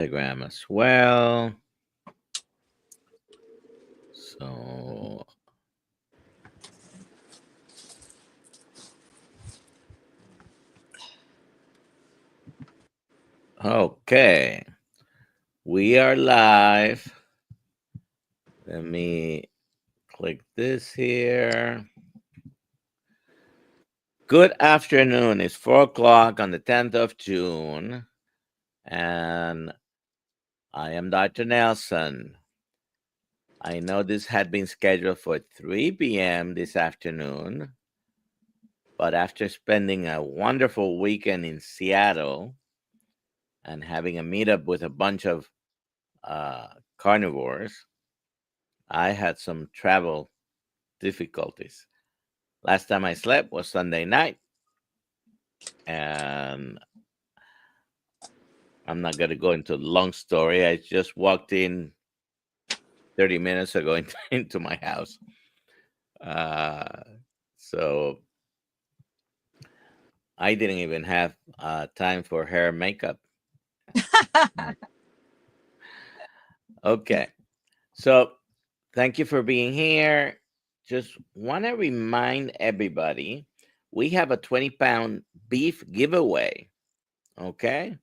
Telegram as well. So okay, we are live. Let me click this here. Good afternoon. It's 4 o'clock on the 10th of June, and I am Dr. Nelson. I know this had been scheduled for 3 p.m. this afternoon, but after spending a wonderful weekend in Seattle and having a meetup with a bunch of uh, carnivores, I had some travel difficulties. Last time I slept was Sunday night, and I'm not going to go into a long story. I just walked in 30 minutes ago into my house. Uh, so I didn't even have time for hair and makeup. Okay. So thank you for being here. Just want to remind everybody we have a 20-pound beef giveaway. Okay.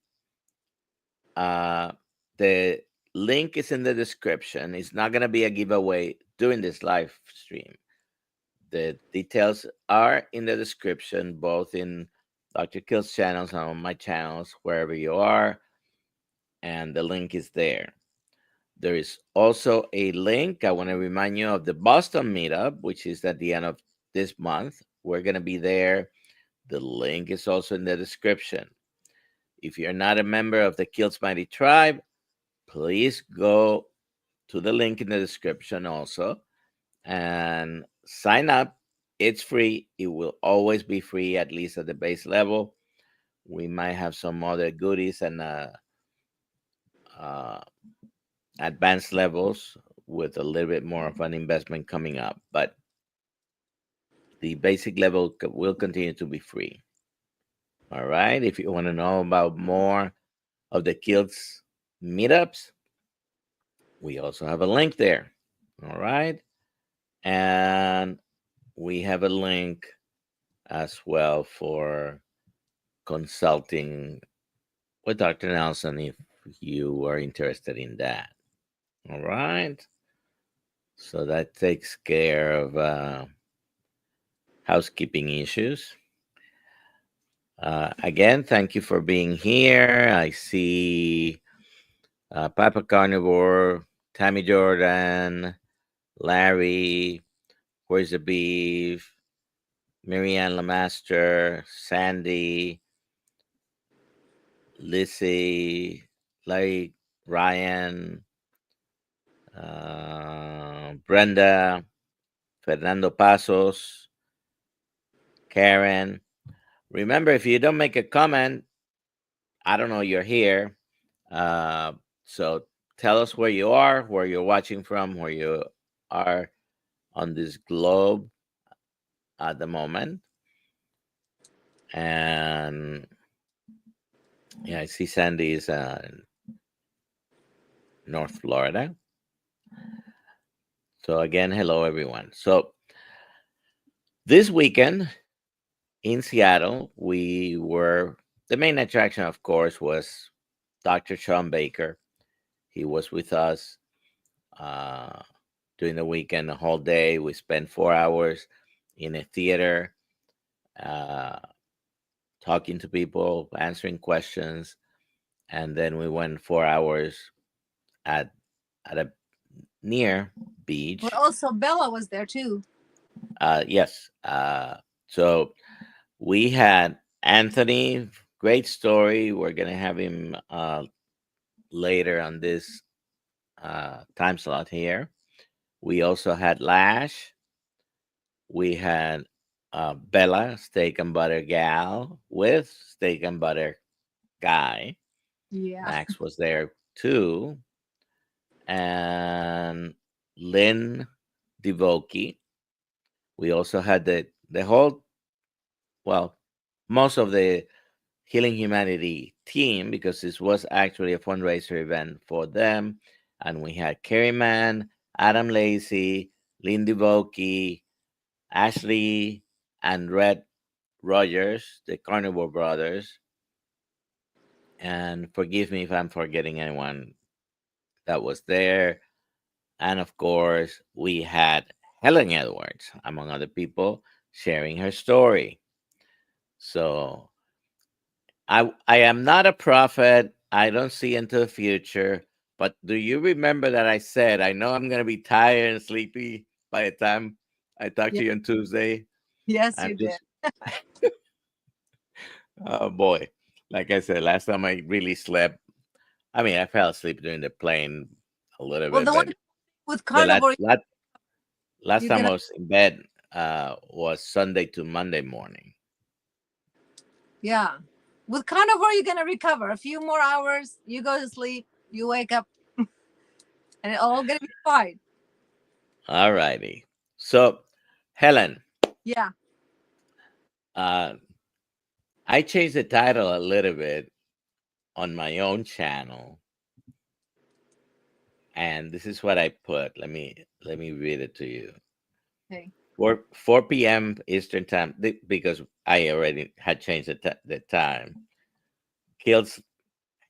Uh, the link is in the description. It's not going to be a giveaway during this live stream. The details are in the description, both in Dr. Kiltz channels and on my channels, wherever you are, and the link is there. There is also a link. I want to remind you of the Boston meetup, which is at the end of this month. We're going to be there. The link is also in the description. If you're not a member of the Kiltz Mighty Tribe, please go to the link in the description also and sign up. It's free. It will always be free, at least at the base level. We might have some other goodies and uh, advanced levels with a little bit more of an investment coming up. But the basic level will continue to be free. All right. If you want to know about more of the Kiltz meetups, we also have a link there. All right. And we have a link as well for consulting with Dr. Nelson if you are interested in that. All right. So that takes care of housekeeping issues. Again, thank you for being here. I see Papa Carnivore, Tammy Jordan, Larry, Where's the Beef, Marianne Lamaster, Sandy, Lissy, Larry, Ryan, Brenda, Fernando Pasos, Karen. Remember, if you don't make a comment, I don't know you're here. So tell us where you are, where you're watching from, where you are on this globe at the moment. And yeah, I see Sandy is in North Florida. So again, hello everyone. So this weekend in Seattle, the main attraction, of course, was Dr. Sean Baker. He was with us uh, during the weekend, the whole day. We spent 4 hours in a theater uh, talking to people, answering questions, and then we went 4 hours at a near beach. But also Bella was there too. Yes. So we had Anthony. Great story. We're gonna have him later on this time slot here. We also had Lash. We had Bella, Steak and Butter Gal, with Steak and Butter Guy. Yeah. Max was there too. And Lynn Devoki. We also had the whole, well, most of the Healing Humanity team because this was actually a fundraiser event for them. And we had Kerry Mann, Adam Lacey, Lindy Volke, Ashley, and Red Rogers, the Carnivore Brothers. And forgive me if I'm forgetting anyone that was there. And of course, we had Helen Edwards, among other people, sharing her story. So I am not a prophet. I don't see into the future. But do you remember that I said I know I'm gonna be tired and sleepy by the time I talk Yeah. to you on Tuesday? Yes, I'm you did. just oh boy. Like I said, last time I really slept. I mean, I fell asleep during the plane a little Well, bit, the one but with the carnivore, last you're time I gonna. was in bed was Sunday to Monday morning. Yeah, with carnivore, you're gonna recover. A few more hours, you go to sleep, you wake up, and it all gonna be fine. All righty. So, Helen, Yeah. uh, I changed the title a little bit on my own channel, and this is what I put. Let me read it to you. Okay. 4 p.m. Eastern time because I already had changed the time. Kills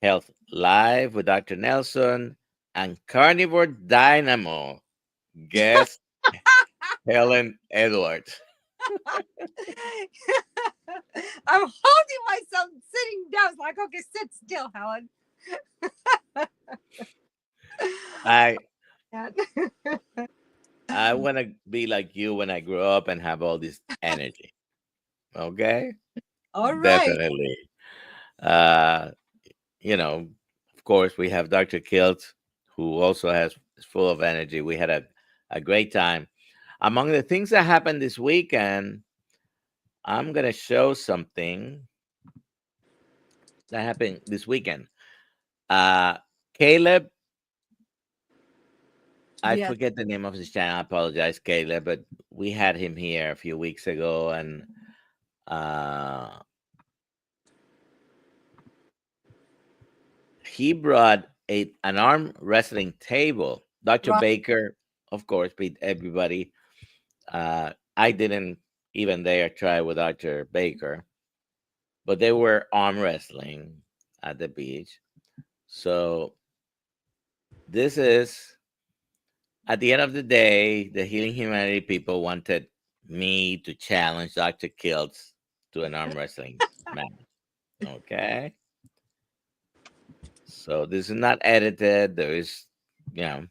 Health Live with Dr. Nelson and Carnivore Dynamo guest Helen Edwards. I'm holding myself sitting down. It's like, okay, sit still, Helen. I Yeah. I want to be like you when I grow up and have all this energy. Okay, All right. definitely. Uh, of course, we have Dr. Kiltz, who also is full of energy. We had a great time. Among the things that happened this weekend, I'm gonna show something that happened this weekend. Uh, Caleb, I Yes. forget the name of his channel. I apologize, Caleb, but we had him here a few weeks ago, and uh, he brought an arm wrestling table. Dr. Right. Baker, of course, beat everybody. I didn't even dare try with Dr. Baker, but they were arm wrestling at the beach. So this is at the end of the day, the Healing Humanity people wanted me to challenge Dr. Kiltz to an arm wrestling match. Okay. So this is not edited. There is, you know,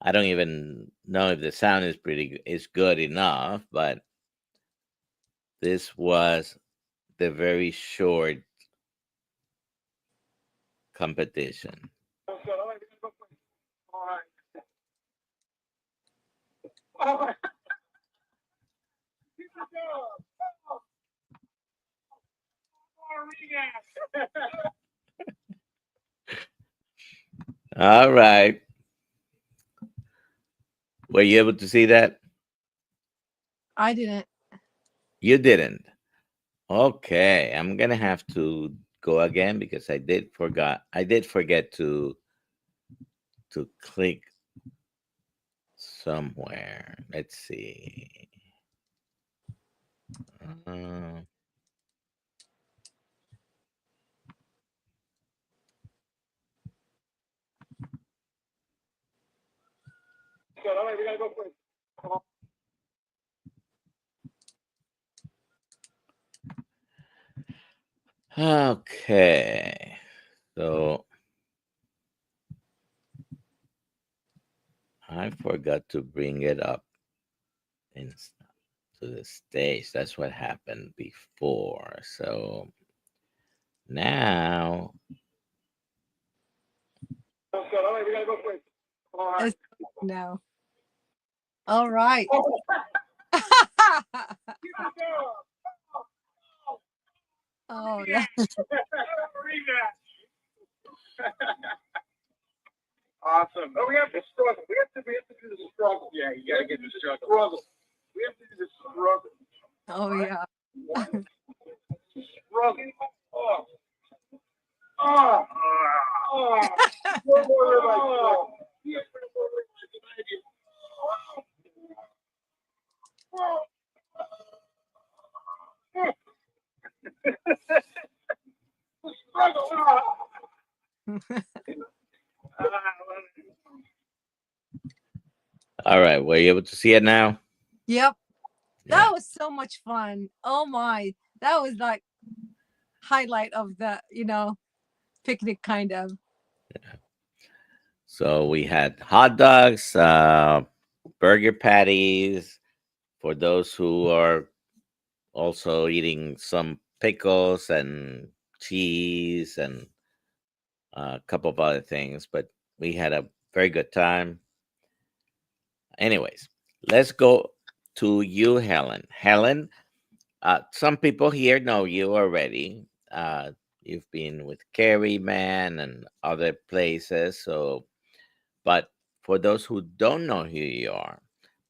I don't even know if the sound is good enough, but this was the very short competition. All right. Were you able to see that? I didn't. You didn't. Okay. I'm gonna have to go again because I did forget to click somewhere. Let's see. Uh, okay. So I forgot to bring it up in, to the stage. That's what happened before. So now, It's- No. All right. Oh yeah. Awesome. Oh, we have to struggle. We have to do the struggle. Yeah, you gotta get the struggle. We have to do the struggle. Oh yeah. Struggle. Oh. Oh. Oh. One more rib eye. Oh. Yes, one more rib eye. Oh. All right, were you able to see it now? Yep. Yeah. That was so much fun. Oh my. That was like highlight of the, picnic kind of. So we had hot dogs, burger patties for those who are also eating some pickles and cheese and a couple of other things, but we had a very good time. Anyways, let's go to you, Helen. Helen, some people here know you already. You've been with Carrie Man and other places. So, but for those who don't know who you are,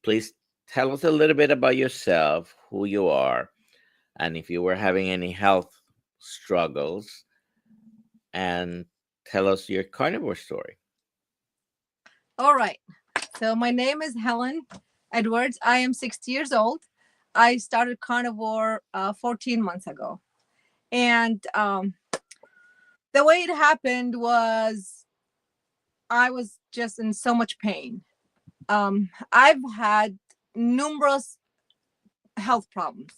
please tell us a little bit about yourself, who you are, and if you were having any health struggles, and tell us your carnivore story. All right. So my name is Helen Edwards. I am 60 years old. I started carnivore 14 months ago. And the way it happened was I was just in so much pain. I've had numerous health problems.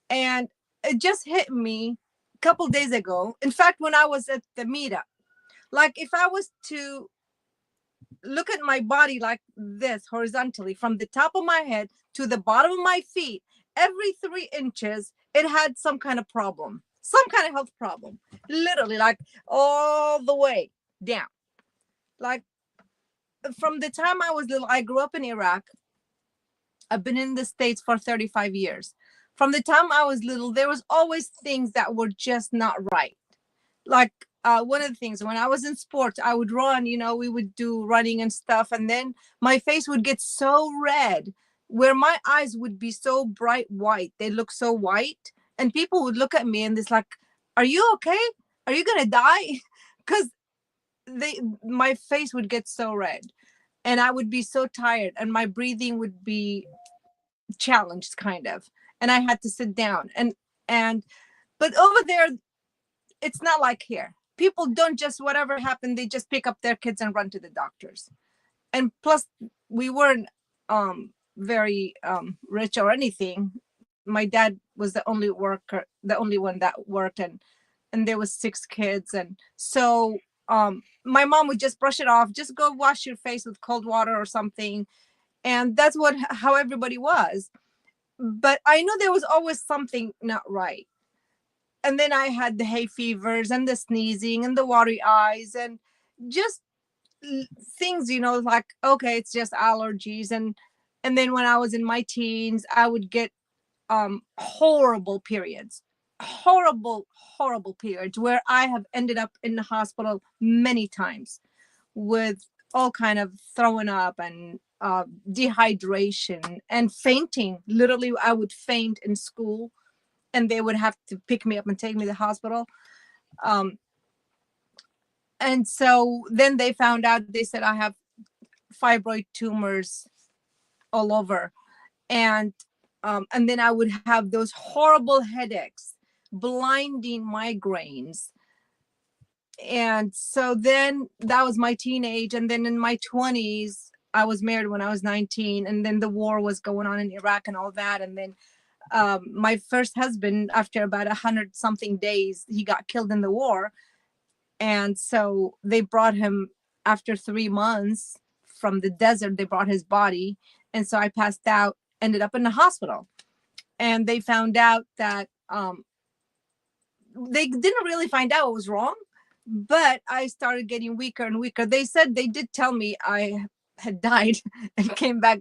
And it just hit me a couple days ago. In fact, when I was at the meetup, like if I was to look at my body like this horizontally from the top of my head to the bottom of my feet, every 3 inches, it had some kind of problem, some kind of health problem, literally like all the way down. Like from the time I was little, I grew up in Iraq. I've been in the States for 35 years. From the time I was little, there was always things that were just not right. Like one of the things when I was in sports, I would run, we would do running and stuff. And then my face would get so red where my eyes would be so bright white. They look so white. And people would look at me and it's like, are you okay? Are you going to die? Because my face would get so red and I would be so tired and my breathing would be challenged kind of. And I had to sit down but over there, it's not like here. People don't just whatever happened, they just pick up their kids and run to the doctors. And plus, we weren't very rich or anything. My dad was the only one that worked, and there was 6 kids, and so my mom would just brush it off, just go wash your face with cold water or something, and that's how everybody was. But I knew there was always something not right. And then I had the hay fevers and the sneezing and the watery eyes and just things, like, okay, it's just allergies. And then when I was in my teens, I would get horrible periods, horrible periods where I have ended up in the hospital many times with all kind of throwing up and dehydration and fainting. Literally, I would faint in school and they would have to pick me up and take me to the hospital. And so then they found out, they said I have fibroid tumors all over. And then I would have those horrible headaches, blinding migraines. And so then that was my teenage. And then in my 20s, I was married when I was 19. And then the war was going on in Iraq and all that. And then my first husband, after about 100 something days, he got killed in the war. And so they brought him after 3 months from the desert. They brought his body. And so I passed out, ended up in the hospital. And they found out that they didn't really find out what was wrong, but I started getting weaker and weaker. They said they did tell me I had died and came back.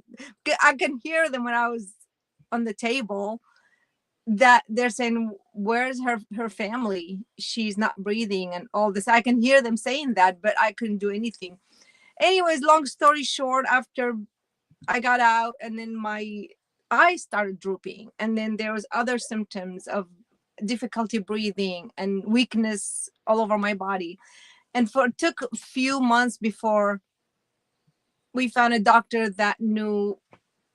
I can hear them when I was on the table that they're saying, where's her family? She's not breathing and all this. I can hear them saying that, but I couldn't do anything. Anyways, long story short, after I got out and then my eyes started drooping, and then there was other symptoms of difficulty breathing and weakness all over my body. And it took a few months before we found a doctor that knew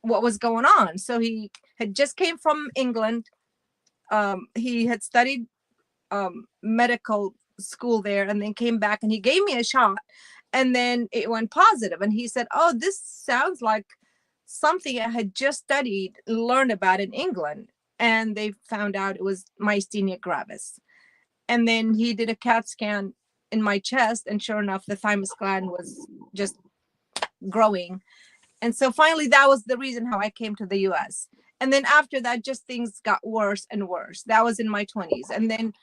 what was going on. So he had just came from England. He had studied medical school there and then came back, and he gave me a shot, and then it went positive. And he said, oh, this sounds like something I had just studied, learned about in England. And they found out it was myasthenia gravis. And then he did a CAT scan in my chest, and sure enough, the thymus gland was just growing. And so finally, that was the reason how I came to the US. And then after that, just things got worse and worse. That was in my 20s. And then,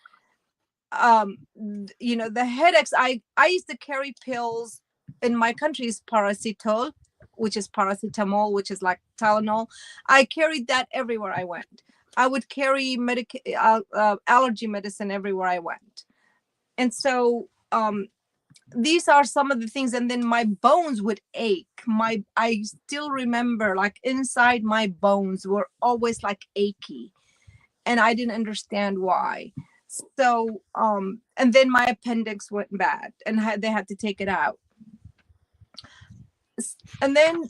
you know, the headaches, I used to carry pills. In my country is paracetamol, which is paracetamol, which is like Tylenol. I carried that everywhere I went. I would carry allergy medicine everywhere I went. And so these are some of the things. And then my bones would ache. I still remember, like, inside my bones were always like achy, and I didn't understand why. So and then my appendix went bad, and they had to take it out. And then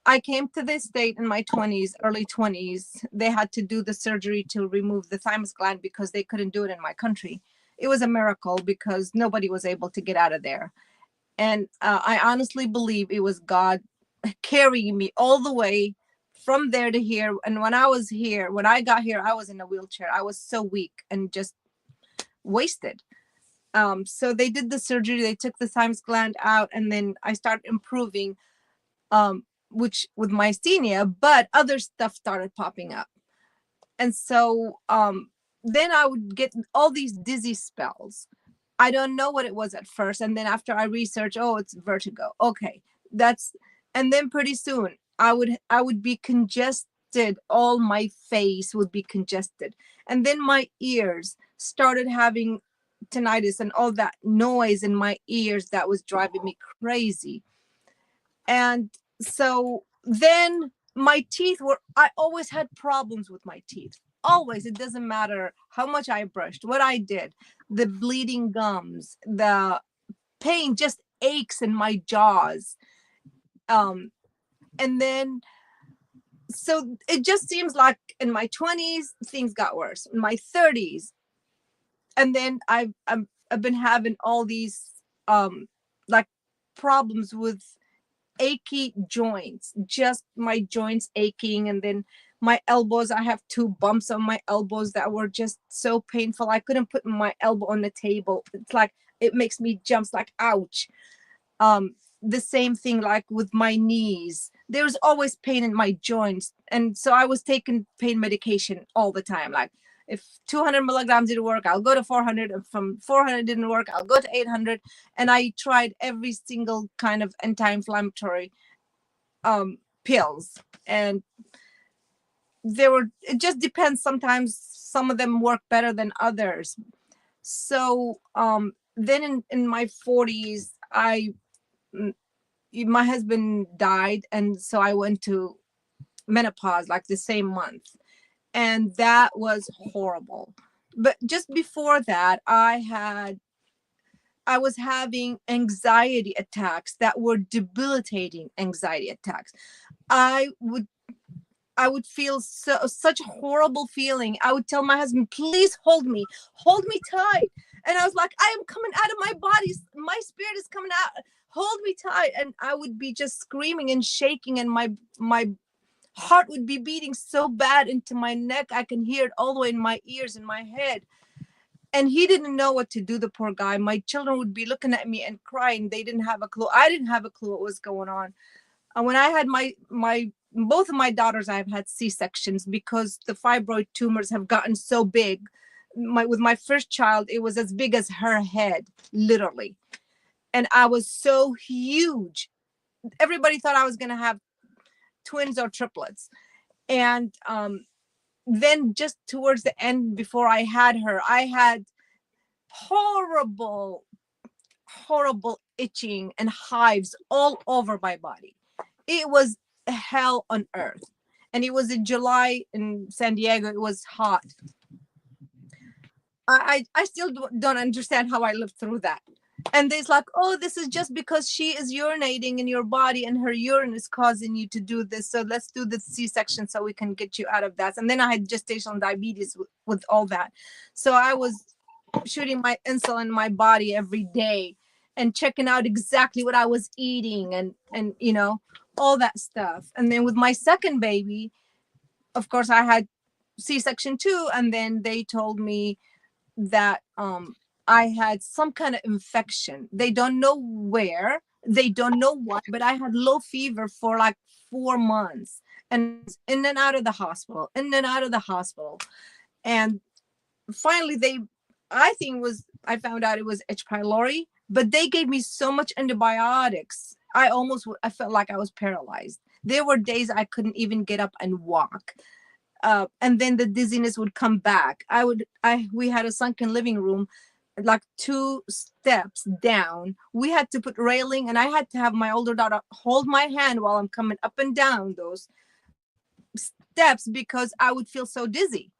I came to this state in my 20s, early 20s. They had to do the surgery to remove the thymus gland because they couldn't do it in my country. It was a miracle because nobody was able to get out of there. And I honestly believe it was God carrying me all the way from there to here. And when I got here, I was in a wheelchair. I was so weak and just wasted. So they did the surgery, they took the thymus gland out, and then I started improving, which with myasthenia, but other stuff started popping up. And so then I would get all these dizzy spells. I don't know what it was at first. And then after I researched, oh, it's vertigo. Okay, and then pretty soon I would be congested. All my face would be congested. And then my ears started having tinnitus and all that noise in my ears that was driving me crazy. And so then my teeth I always had problems with my teeth. Always. It doesn't matter how much I brushed, what I did, the bleeding gums, the pain, just aches in my jaws. And then, so it just seems like in my 20s, things got worse. In my 30s, and then I've been having all these like problems with achy joints, just my joints aching. And then my elbows, I have 2 bumps on my elbows that were just so painful. I couldn't put my elbow on the table. It's like, it makes me jumps, like, ouch. The same thing like with my knees. There's always pain in my joints. And so I was taking pain medication all the time. Like, if 200 milligrams didn't work, I'll go to 400. And from 400 didn't work, I'll go to 800. And I tried every single kind of anti-inflammatory pills. And it just depends. Sometimes some of them work better than others. So then in my 40s, my husband died. And so I went to menopause like the same month. And that was horrible. But just before that, I was having anxiety attacks that were debilitating anxiety attacks. I would feel such a horrible feeling. I would tell my husband, please hold me tight. And I was like, I am coming out of my body. My spirit is coming out. Hold me tight. And I would be just screaming and shaking, and my heart would be beating so bad into my neck. I can hear it all the way in my ears, in my head. And he didn't know what to do, the poor guy. My children would be looking at me and crying. They didn't have a clue. I didn't have a clue what was going on. And when I had both of my daughters, I've had C-sections because the fibroid tumors have gotten so big. With my first child, it was as big as her head, literally. And I was so huge. Everybody thought I was going to have twins or triplets. And then just towards the end, before I had her, I had horrible itching and hives all over my body. It was hell on earth. And it was in July in San Diego. It was hot. I still don't understand how I lived through that. And they's like, oh, this is just because she is urinating in your body and her urine is causing you to do this. So let's do the C-section so we can get you out of that. And then I had gestational diabetes with all that. So I was shooting my insulin in my body every day and checking out exactly what I was eating and you know, all that stuff. And then with my second baby, of course, I had C-section too. And then they told me that I had some kind of infection. They don't know where, they don't know what, but I had low fever for like 4 months and in and out of the hospital, in and out of the hospital. And finally I found out it was H. pylori, but they gave me so much antibiotics. I felt like I was paralyzed. There were days I couldn't even get up and walk. And then the dizziness would come back. We had a sunken living room, like 2 steps down. We had to put railing, and I had to have my older daughter hold my hand while I'm coming up and down those steps because I would feel so dizzy.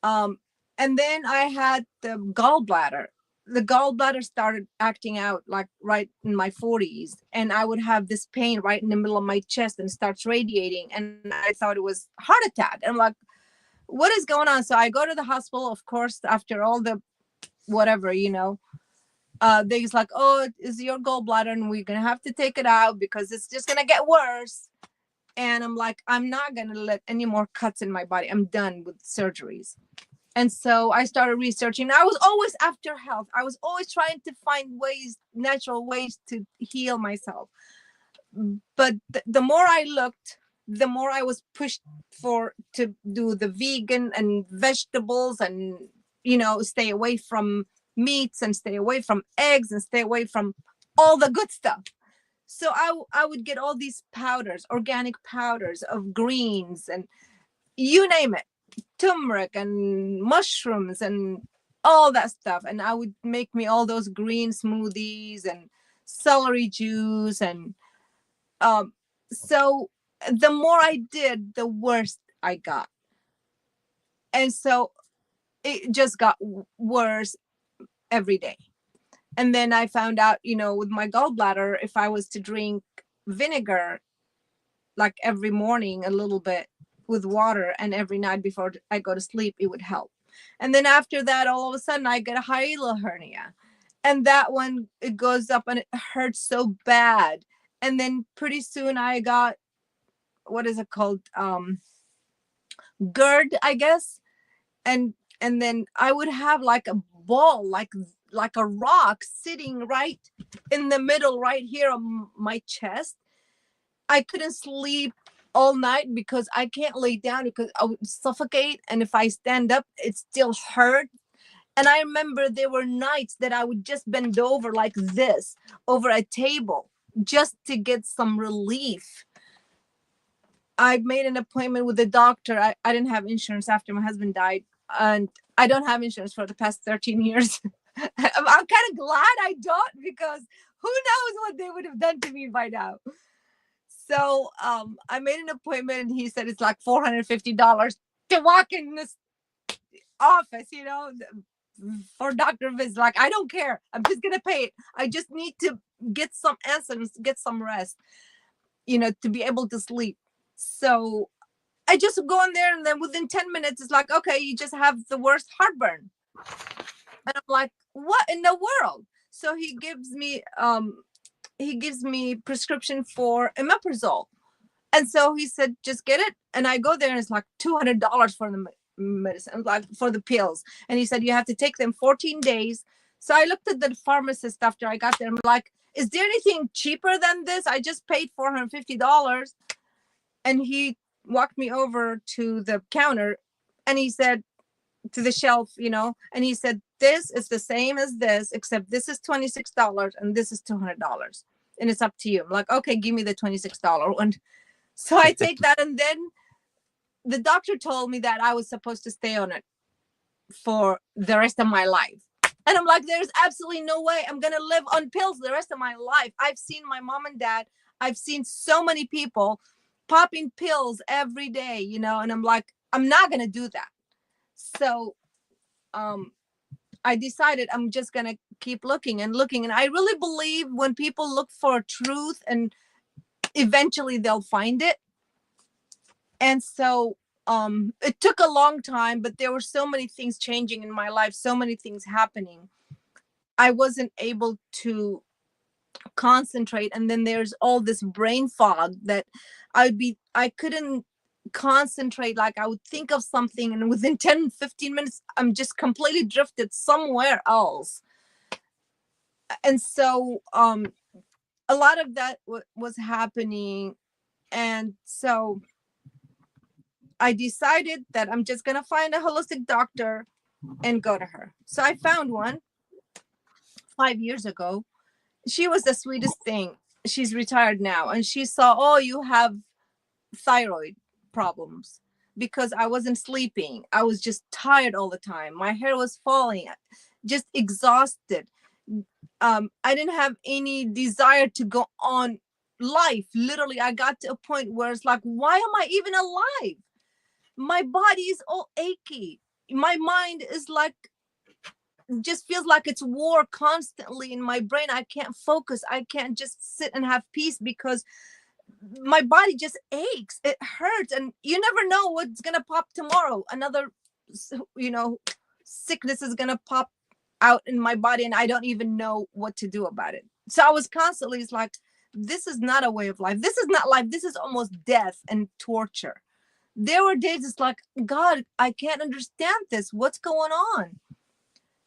And then I had the gallbladder. The gallbladder started acting out like right in my 40s, and I would have this pain right in the middle of my chest and starts radiating, and I thought it was heart attack. I'm like, what is going on? So I go to the hospital, of course, after all the whatever, you know. They's like, oh, it's your gallbladder and we're gonna have to take it out because it's just gonna get worse. And I'm like, I'm not gonna let any more cuts in my body. I'm done with surgeries. And so I started researching. I was always after health. I was always trying to find ways, natural ways to heal myself. But the more I looked, the more I was pushed to do the vegan and vegetables and, you know, stay away from meats and stay away from eggs and stay away from all the good stuff. So I would get all these powders, organic powders of greens and you name it, turmeric and mushrooms and all that stuff. And I would make me all those green smoothies and celery juice. And so the more I did, the worse I got. And so it just got worse every day. And then I found out, you know, with my gallbladder, if I was to drink vinegar, like every morning, a little bit with water, and every night before I go to sleep, it would help. And then after that, all of a sudden, I get a hiatal hernia. And that one, it goes up and it hurts so bad. And then pretty soon I got, what is it called? GERD, I guess. And then I would have like a ball, like a rock sitting right in the middle, right here on my chest. I couldn't sleep all night because I can't lay down because I would suffocate. And if I stand up, it still hurt. And I remember there were nights that I would just bend over like this over a table just to get some relief. I made an appointment with the doctor. I didn't have insurance after my husband died. And I don't have insurance for the past 13 years. I'm kind of glad I don't, because who knows what they would have done to me by now. So I made an appointment and he said it's like $450 to walk in this office, you know, for Dr. Viz. Like, I don't care. I'm just going to pay it. I just need to get some answers, get some rest, you know, to be able to sleep. So I just go in there, and then within 10 minutes, it's like, okay, you just have the worst heartburn. And I'm like, what in the world? So he gives me prescription for omeprazole. And so he said, just get it. And I go there and it's like $200 for the medicine, like for the pills. And he said, you have to take them 14 days. So I looked at the pharmacist after I got there. I'm like, is there anything cheaper than this? I just paid $450. And he walked me over to the counter and he said, to the shelf, you know, and he said, this is the same as this, except this is $26 and this is $200. And it's up to you. I'm like, okay, give me the $26 one. So I take that. And then the doctor told me that I was supposed to stay on it for the rest of my life. And I'm like, there's absolutely no way I'm going to live on pills the rest of my life. I've seen my mom and dad. I've seen so many people popping pills every day, you know, and I'm like, I'm not going to do that. So I decided I'm just going to keep looking and looking. And I really believe when people look for truth, and eventually they'll find it. And so it took a long time, but there were so many things changing in my life, so many things happening. I wasn't able to concentrate. And then there's all this brain fog that I couldn't concentrate. Like I would think of something, and within 10-15 minutes I'm just completely drifted somewhere else. And so a lot of that was happening. And so I decided that I'm just going to find a holistic doctor and go to her. So I found one 5 years ago. She was the sweetest thing. She's retired now, and she saw, oh, you have thyroid problems, because I wasn't sleeping. I was just tired all the time. My hair was falling, just exhausted. I didn't have any desire to go on life. Literally, I got to a point where it's like, why am I even alive? My body is all achy. My mind is like, just feels like it's war constantly in my brain. I can't focus. I can't just sit and have peace, because my body just aches. It hurts, and you never know what's gonna pop tomorrow. Another, sickness is gonna pop out in my body, and I don't even know what to do about it. So I was constantly, it's like, this is not a way of life. This is not life. This is almost death and torture. There were days it's like, God, I can't understand this. What's going on?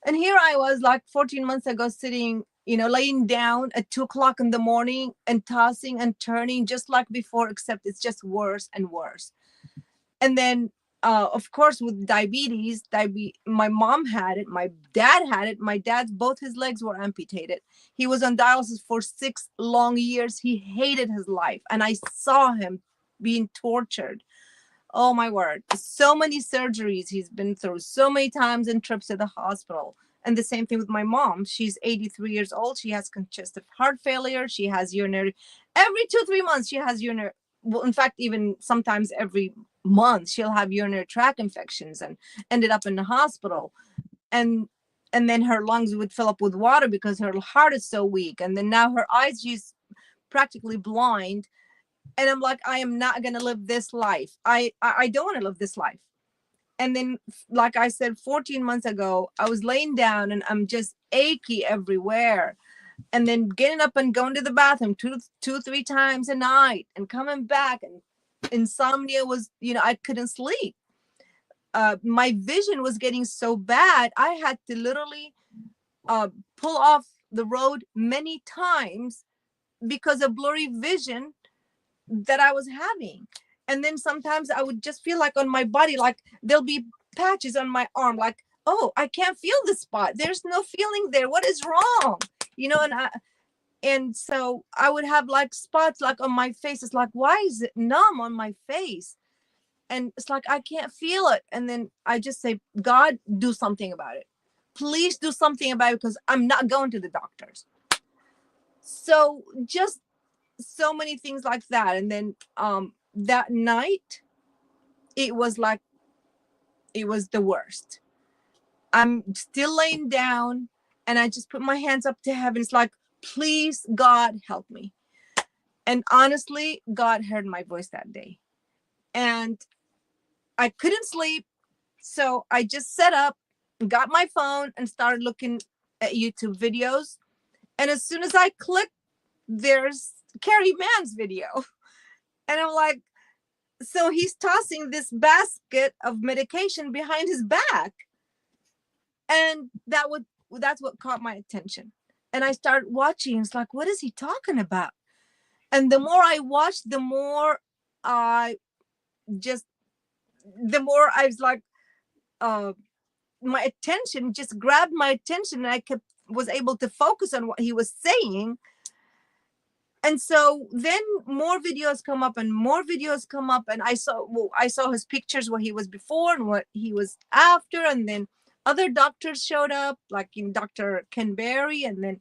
And here I was, like 14 months ago, sitting, laying down at 2:00 in the morning and tossing and turning just like before, except it's just worse and worse. And then, of course, with diabetes, my mom had it, my dad had it. My dad's, both his legs were amputated. He was on dialysis for 6 long years. He hated his life. And I saw him being tortured. Oh my word. So many surgeries he's been through, so many times, and trips to the hospital. And the same thing with my mom. She's 83 years old. She has congestive heart failure. She has urinary, every 2-3 months she has urinary. Well, in fact, even sometimes every month she'll have urinary tract infections, and ended up in the hospital. And then her lungs would fill up with water because her heart is so weak. And then now her eyes, she's practically blind. And I'm like, I am not going to live this life. I don't want to live this life. And then, like I said, 14 months ago, I was laying down and I'm just achy everywhere. And then getting up and going to the bathroom 2-3 times a night, and coming back, and insomnia was, I couldn't sleep. My vision was getting so bad. I had to literally pull off the road many times because of blurry vision that I was having. And then sometimes I would just feel like on my body, like there'll be patches on my arm, like, oh, I can't feel the spot. There's no feeling there. What is wrong? And so I would have like spots like on my face. It's like, why is it numb on my face? And it's like, I can't feel it. And then I just say, God, do something about it. Please do something about it, because I'm not going to the doctors. So just so many things like that. And then that night, it was the worst. I'm still laying down, and I just put my hands up to heaven. It's like, please, God, help me. And honestly, God heard my voice that day. And I couldn't sleep. So I just set up, got my phone, and started looking at YouTube videos. And as soon as I clicked, there's Carrie Mann's video. And I'm like, so he's tossing this basket of medication behind his back. And that's what caught my attention. And I started watching. It's like, what is he talking about? And the more I watched, the more I was like, my attention just grabbed my attention, and I was able to focus on what he was saying. And so then more videos come up, and more videos come up, and I saw his pictures, what he was before and what he was after. And then other doctors showed up, like Dr. Ken Berry, and then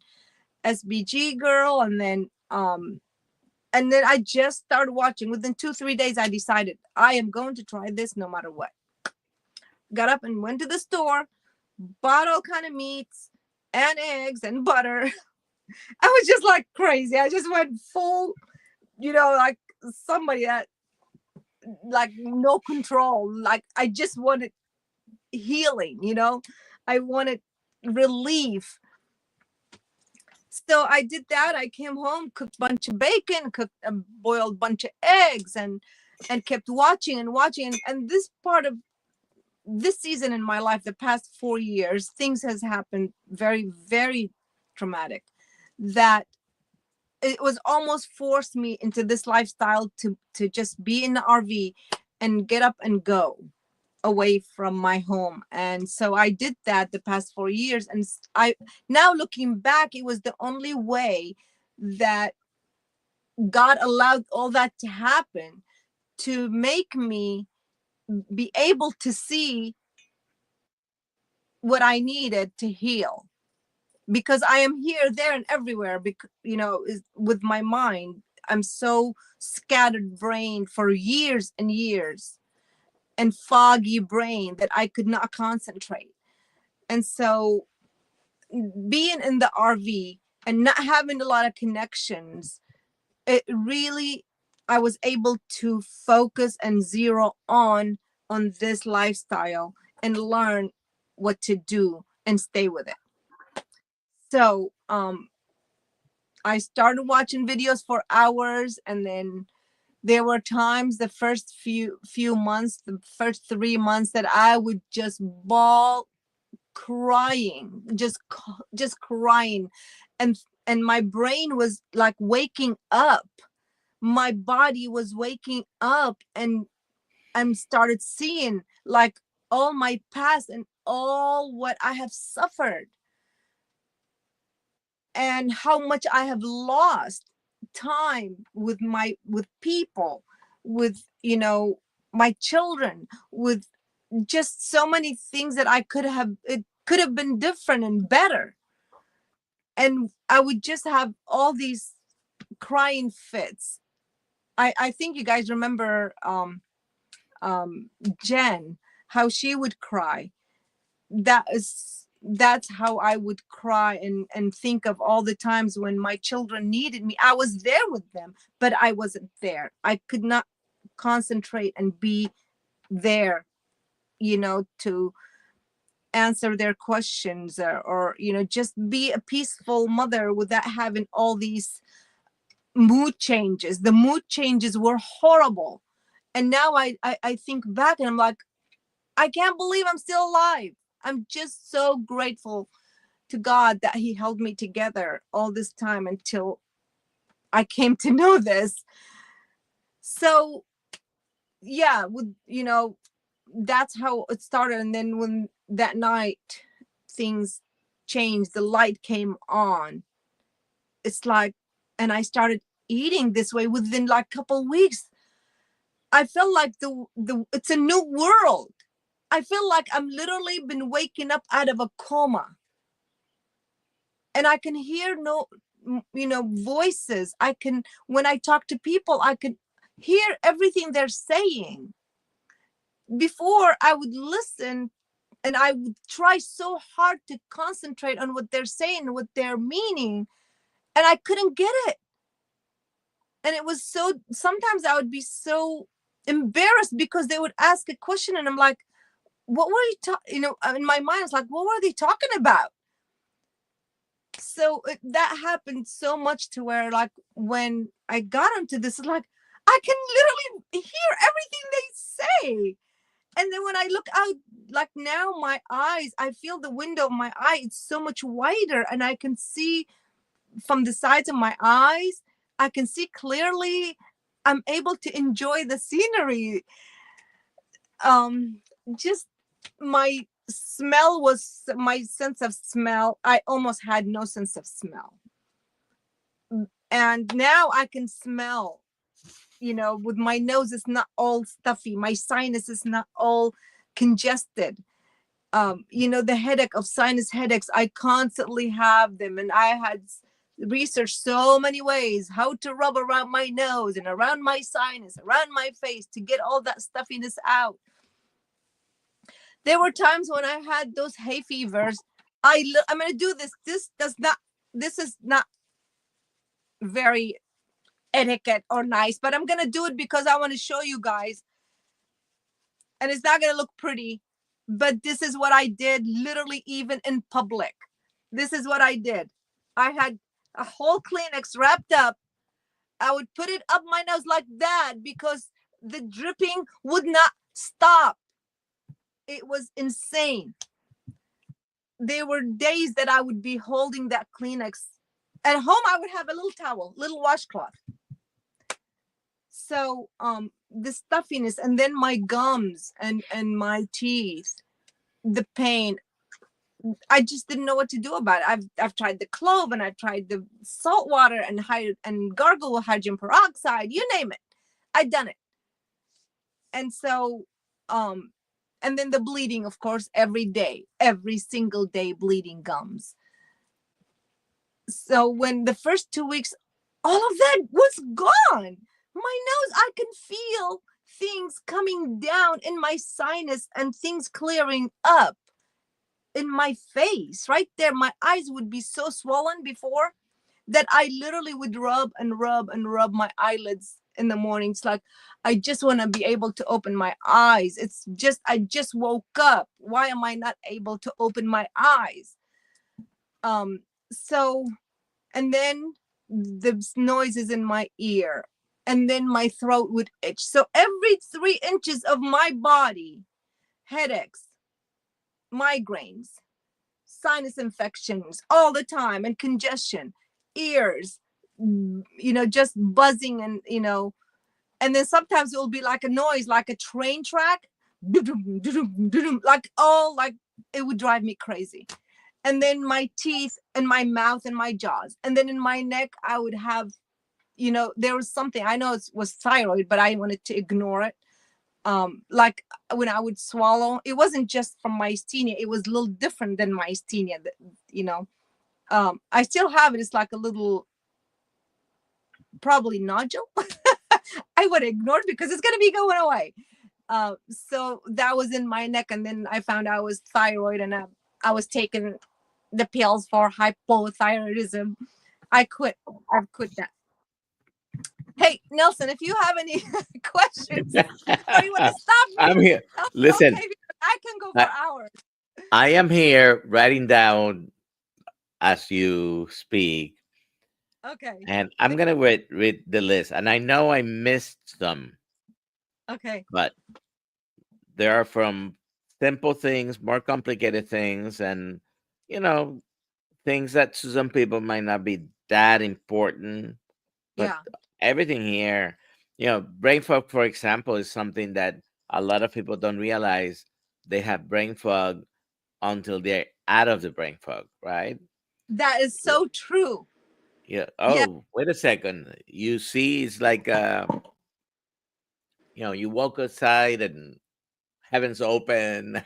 SBG girl, and then I just started watching. Within 2-3 days, I decided I am going to try this no matter what. Got up and went to the store, bought all kind of meats and eggs and butter. I was just like crazy. I just went full, like somebody that like no control. Like I just wanted healing, I wanted relief. So I did that. I came home, cooked a bunch of bacon, cooked a boiled bunch of eggs, and kept watching and watching. And this part of this season in my life, the past 4 years, things has happened very, very traumatic, that it was almost forced me into this lifestyle to just be in the RV and get up and go away from my home. And so I did that the past 4 years. And I now looking back, it was the only way that God allowed all that to happen, to make me be able to see what I needed to heal. Because I am here, there, and everywhere, because, with my mind, I'm so scattered brain for years and years, and foggy brain that I could not concentrate. And so being in the RV and not having a lot of connections, it really, I was able to focus and zero on this lifestyle and learn what to do and stay with it. So I started watching videos for hours, and then there were times the first few months, the first 3 months, that I would just bawl, crying, just crying, and my brain was like waking up, my body was waking up, and I started seeing like all my past and all what I have suffered, and how much I have lost time with people, with my children, with just so many things that it could have been different and better. And I would just have all these crying fits. I think you guys remember Jen, how she would cry. That's how I would cry, and think of all the times when my children needed me. I was there with them, but I wasn't there. I could not concentrate and be there, to answer their questions, or just be a peaceful mother without having all these mood changes. The mood changes were horrible. And now I think back and I'm like, I can't believe I'm still alive. I'm just so grateful to God that he held me together all this time until I came to know this. So yeah, that's how it started. And then when that night things changed, the light came on, it's like, and I started eating this way within like a couple weeks. I felt like it's a new world. I feel like I'm literally been waking up out of a coma, and I can hear voices. When I talk to people, I can hear everything they're saying. Before, I would listen and I would try so hard to concentrate on what they're saying, what they're meaning, and I couldn't get it. And it was sometimes I would be so embarrassed because they would ask a question and I'm like, what were you talking, in my mind, it's like, what were they talking about? So that happened so much to where, like, when I got into this, it's like, I can literally hear everything they say. And then when I look out, like now, my eyes, I feel the window of my eye, it's so much wider, and I can see from the sides of my eyes. I can see clearly. I'm able to enjoy the scenery. Just my sense of smell. I almost had no sense of smell. And now I can smell, with my nose, it's not all stuffy. My sinus is not all congested. The headache of sinus headaches, I constantly have them. And I had researched so many ways how to rub around my nose and around my sinus, around my face, to get all that stuffiness out. There were times when I had those hay fevers. I'm going to do this. This is not very etiquette or nice, but I'm going to do it because I want to show you guys. And it's not going to look pretty, but this is what I did literally even in public. This is what I did. I had a whole Kleenex wrapped up. I would put it up my nose like that because the dripping would not stop. It was insane. There were days that I would be holding that Kleenex. At home, I would have a little towel, little washcloth. So the stuffiness, and then my gums and my teeth, the pain. I just didn't know what to do about it. I've tried the clove, and I've tried the salt water and gargle with hydrogen peroxide. You name it, I've done it. And so, and then the bleeding, of course, every day, every single day, bleeding gums. So when the first 2 weeks, all of that was gone. My nose, I can feel things coming down in my sinus and things clearing up in my face right there. My eyes would be so swollen before that I literally would rub and rub and rub my eyelids in the mornings. Like, I just want to be able to open my eyes. It's just, I just woke up. Why am I not able to open my eyes? So, and then the noises in my ear, and then my throat would itch. So every 3 inches of my body, headaches, migraines, sinus infections all the time, and congestion, ears, just buzzing, and and then sometimes it will be like a noise, like a train track, like it would drive me crazy. And then my teeth and my mouth and my jaws, and then in my neck I would have, there was something, I know it was thyroid, but I wanted to ignore it. Like when I would swallow, it wasn't just from myasthenia, it was a little different than myasthenia. I still have it. It's like a little, probably nodule. I would ignore it because it's going to be going away. So that was in my neck, and then I found out it was thyroid, and I was taking the pills for hypothyroidism. I've quit that. Hey, Nelson, if you have any questions or you want to stop me, I'm here. Listen, okay, I can go for hours. I am here writing down as you speak. Okay. And I'm going to read the list. And I know I missed some. Okay. But there are from simple things, more complicated things, and, things that to some people might not be that important. But Yeah. everything here, brain fog, for example, is something that a lot of people don't realize they have brain fog until they're out of the brain fog, right? That is so true. Yeah. Oh, wait a second. You see, it's like, you walk outside and heaven's open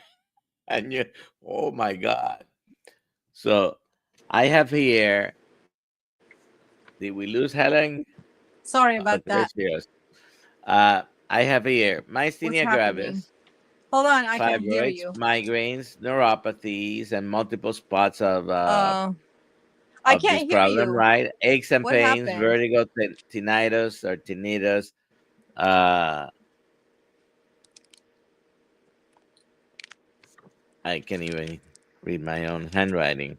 and oh my God. So I have here, did we lose Helen? Sorry about There that. she is. I have here myasthenia gravis, Hold on, I can't hear fibroids, you. migraines, neuropathies, and multiple spots of I this can't hear problem, you. right? Aches and What pains, happened? vertigo, tinnitus or tinnitus. I can't even read my own handwriting.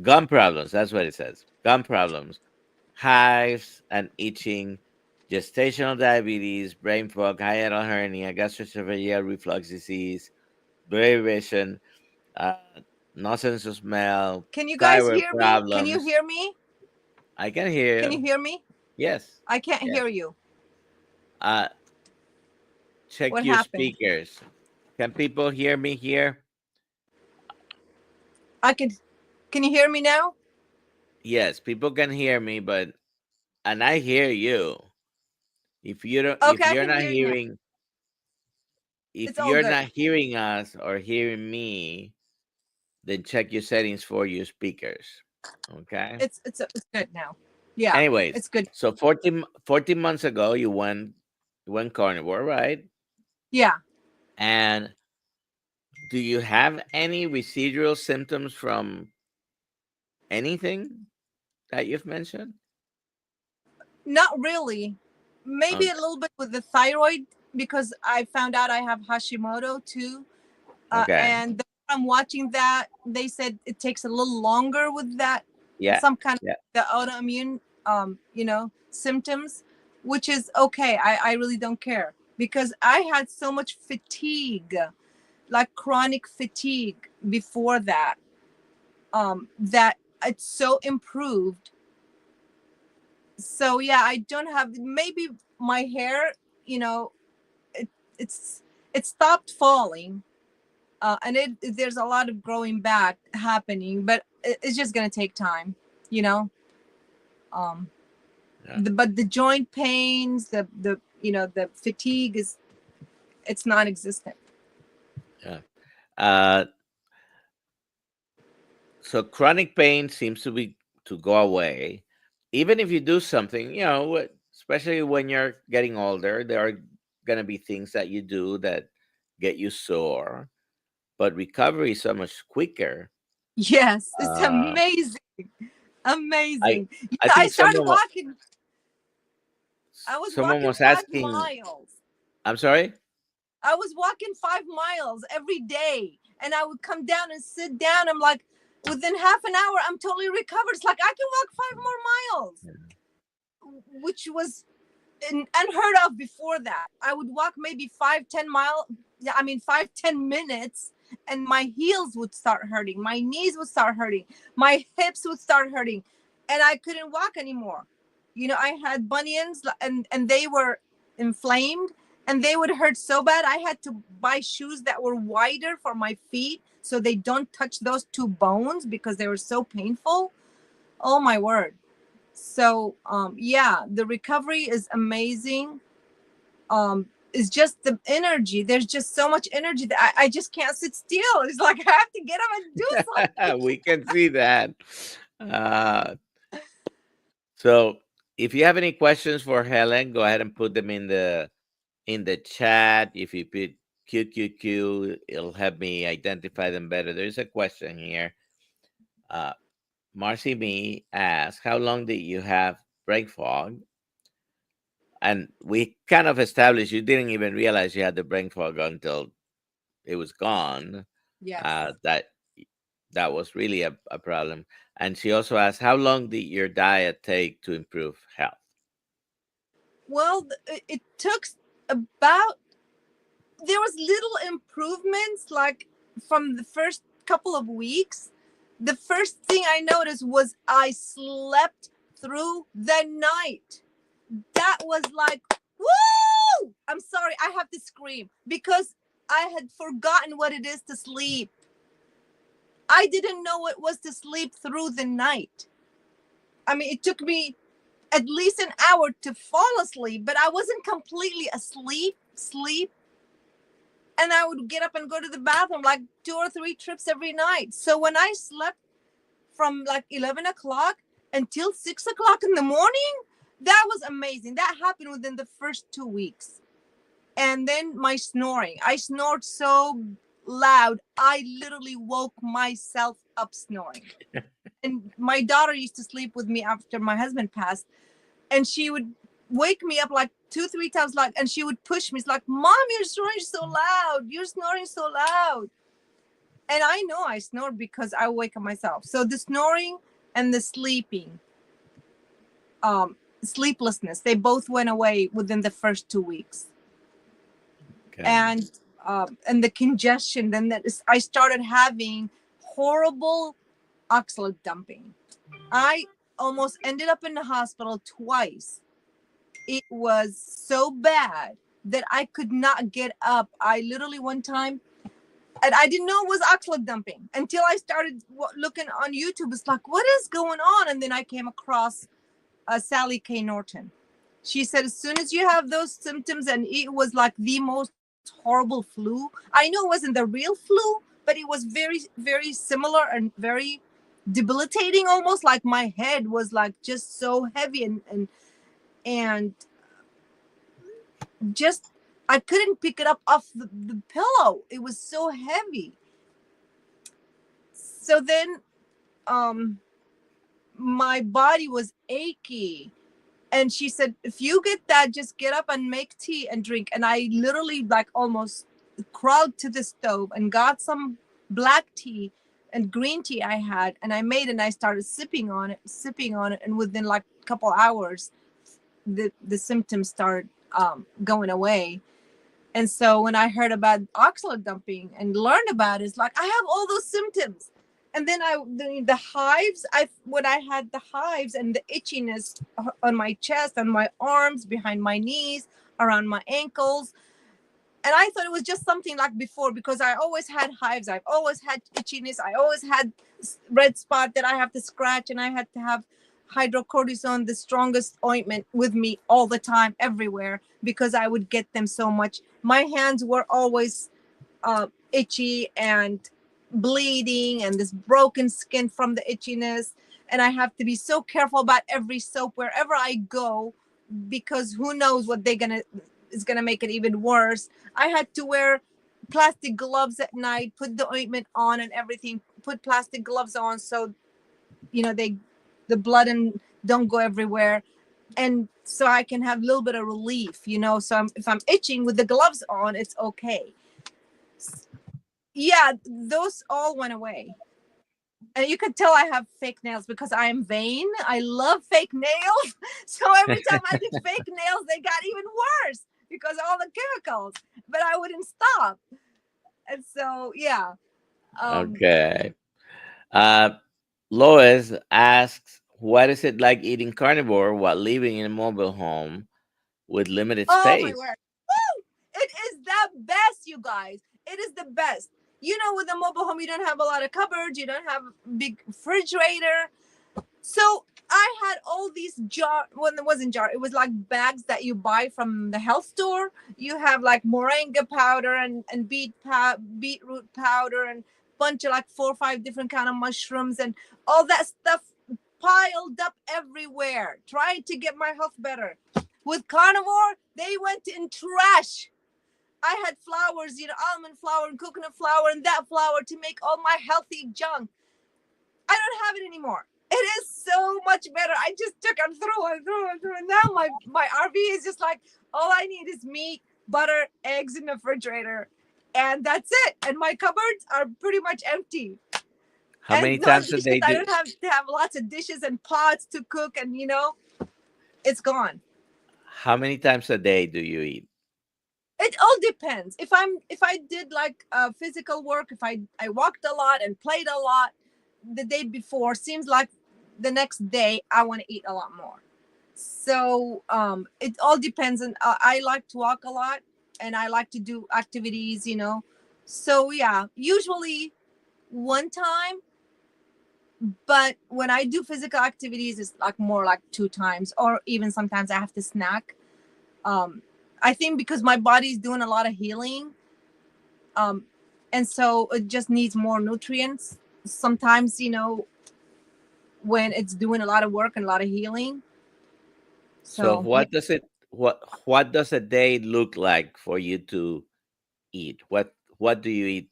Gum problems. That's what it says. Gum problems, hives and itching, gestational diabetes, brain fog, hiatal hernia, gastroesophageal reflux disease, blurry vision, uh, no sense of smell. Can you guys Thyroid hear me? Can you problems. hear me? I can hear Can you you. hear me? Yes. I can't Yes. hear you. Check What your happened? speakers. Can people hear me here? Can you hear me now? Yes, people can hear me, and I hear you. If you don't, Okay, I can hear you now. if It's all you're good. not hearing us or hearing me, then check your settings for your speakers. Okay. It's good now. Yeah. Anyways, it's good. So 14 months ago, you went carnivore, right? Yeah. And do you have any residual symptoms from anything that you've mentioned? Not really. Maybe a Okay. little bit with the thyroid, because I found out I have Hashimoto too. Okay. And from watching that, they said it takes a little longer with that, Yeah. some kind of Yeah. the autoimmune, symptoms, which is okay. I really don't care, because I had so much fatigue, like chronic fatigue before that, that it's so improved. So yeah, I don't have, maybe my hair, you know, it, it's it stopped falling, and there's a lot of growing back happening, but it's just gonna take time, you know. Um, Yeah. but the joint pains, the fatigue it's non-existent. Yeah. Uh, so chronic pain seems to go away, even if you do something. Especially when you're getting older, there are gonna be things that you do that get you sore, but recovery is so much quicker. Yes, it's Uh, amazing, I amazing. I I think started walking. I was someone walking was five asking. miles. I'm sorry. I was walking 5 miles every day, and I would come down and sit down. I'm like, within half an hour, I'm totally recovered. It's like I can walk 5 more miles, which was unheard of before that. I would walk maybe 5-10 miles. Yeah, I mean 5-10 minutes, and my heels would start hurting. My knees would start hurting. My hips would start hurting, and I couldn't walk anymore. I had bunions, and they were inflamed, and they would hurt so bad. I had to buy shoes that were wider for my feet so they don't touch those two bones because they were so painful. Oh my word. So yeah, the recovery is amazing. It's just the energy. There's just so much energy that I just can't sit still. It's like I have to get up and do something. We can see that. Uh, so if you have any questions for Helen, go ahead and put them in the chat. If you put QQQ, it'll help me identify them better. There's a question here. Uh, Marcy Me asks, how long did you have brain fog? And we kind of established you didn't even realize you had the brain fog until it was gone. Yes. That was really a problem. And she also asked, how long did your diet take to improve health? Well, it took about, there was little improvements, like from the first couple of weeks. The first thing I noticed was I slept through the night. That was like, woo! I'm sorry, I have to scream because I had forgotten what it is to sleep. I didn't know what it was to sleep through the night. I mean, it took me at least an hour to fall asleep, but I wasn't completely sleep. And I would get up and go to the bathroom like 2 or 3 trips every night. So when I slept from like 11 o'clock until 6 o'clock in the morning, that was amazing. That happened within the first 2 weeks. And then my snoring. I snored so loud, I literally woke myself up snoring. And my daughter used to sleep with me after my husband passed, and she would wake me up like 2-3 times, like, and she would push me. It's like, Mom, you're snoring so loud. You're snoring so loud. And I know I snore because I wake up myself. So the snoring and the sleeplessness, they both went away within the first 2 weeks. Okay. And the congestion, then I started having horrible oxalate dumping. I almost ended up in the hospital twice. It was so bad that I could not get up. I literally one time, and I didn't know it was oxalate dumping until I started looking on YouTube. It's like, what is going on? And then I came across Sally K. Norton. She said, as soon as you have those symptoms, and it was like the most horrible flu. I know it wasn't the real flu, but it was very, very similar and very debilitating, almost like my head was like just so heavy and just I couldn't pick it up off the pillow. It was so heavy. So then my body was achy. And she said, if you get that, just get up and make tea and drink. And I literally like almost crawled to the stove and got some black tea and green tea I had. And I made it and I started sipping on it. And within like a couple hours, the symptoms started going away. And so when I heard about oxalate dumping and learned about it, it's like, I have all those symptoms. And then the hives, when I had the hives and the itchiness on my chest, on my arms, behind my knees, around my ankles. And I thought it was just something like before, because I always had hives. I've always had itchiness. I always had red spot that I have to scratch, and I had to have hydrocortisone, the strongest ointment, with me all the time, everywhere, because I would get them so much. My hands were always itchy and bleeding, and this broken skin from the itchiness. And I have to be so careful about every soap wherever I go, because who knows what is gonna make it even worse. I had to wear plastic gloves at night, put the ointment on and everything, put plastic gloves on so the blood and don't go everywhere. And so I can have a little bit of relief, so if I'm itching with the gloves on, it's okay. Yeah, those all went away. And you could tell I have fake nails because I am vain. I love fake nails. So every time I did fake nails, they got even worse because of all the chemicals. But I wouldn't stop. And so, yeah. Okay. Lois asks, what is it like eating carnivore while living in a mobile home with limited Oh, my space? word. Woo! It is the best, you guys. It is the best. With a mobile home, you don't have a lot of cupboards. You don't have a big refrigerator. So I had all these well, it wasn't jar. It was like bags that you buy from the health store. You have like moringa powder and beetroot powder and bunch of like 4 or 5 different kind of mushrooms and all that stuff piled up everywhere, trying to get my health better. With carnivore, they went in trash. I had flours, almond flour and coconut flour and that flour to make all my healthy junk. I don't have it anymore. It is so much better. I just took and threw. And now my RV is just like, all I need is meat, butter, eggs in the refrigerator. And that's it. And my cupboards are pretty much empty. How And many no times a dishes. day I don't have to have lots of dishes and pots to cook, and it's gone. how many times a day do you eat? It all depends. If I did like physical work, if I walked a lot and played a lot the day before, seems like the next day I want to eat a lot more. So it all depends. And I like to walk a lot, and I like to do activities. So yeah, usually one time. But when I do physical activities, it's like more like 2 times, or even sometimes I have to snack. I think because my body's doing a lot of healing, and so it just needs more nutrients. Sometimes, when it's doing a lot of work and a lot of healing. So So yeah. what does a day look like for you to eat? What do you eat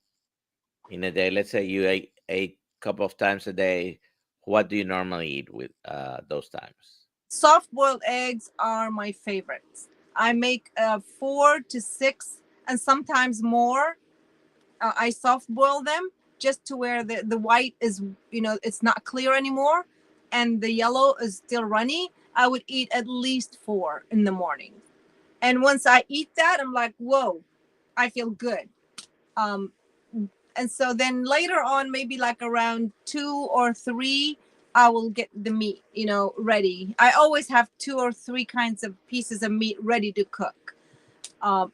in a day? Let's say you ate a couple of times a day. What do you normally eat with those times? Soft boiled eggs are my favorites. I make 4 to 6 and sometimes more. I soft boil them just to where the white is, it's not clear anymore, and the yellow is still runny. I would eat at least 4 in the morning. And once I eat that, I'm like, whoa, I feel good. Um, and so then later on, maybe like around 2 or 3, I will get the meat, ready. I always have 2 or 3 kinds of pieces of meat ready to cook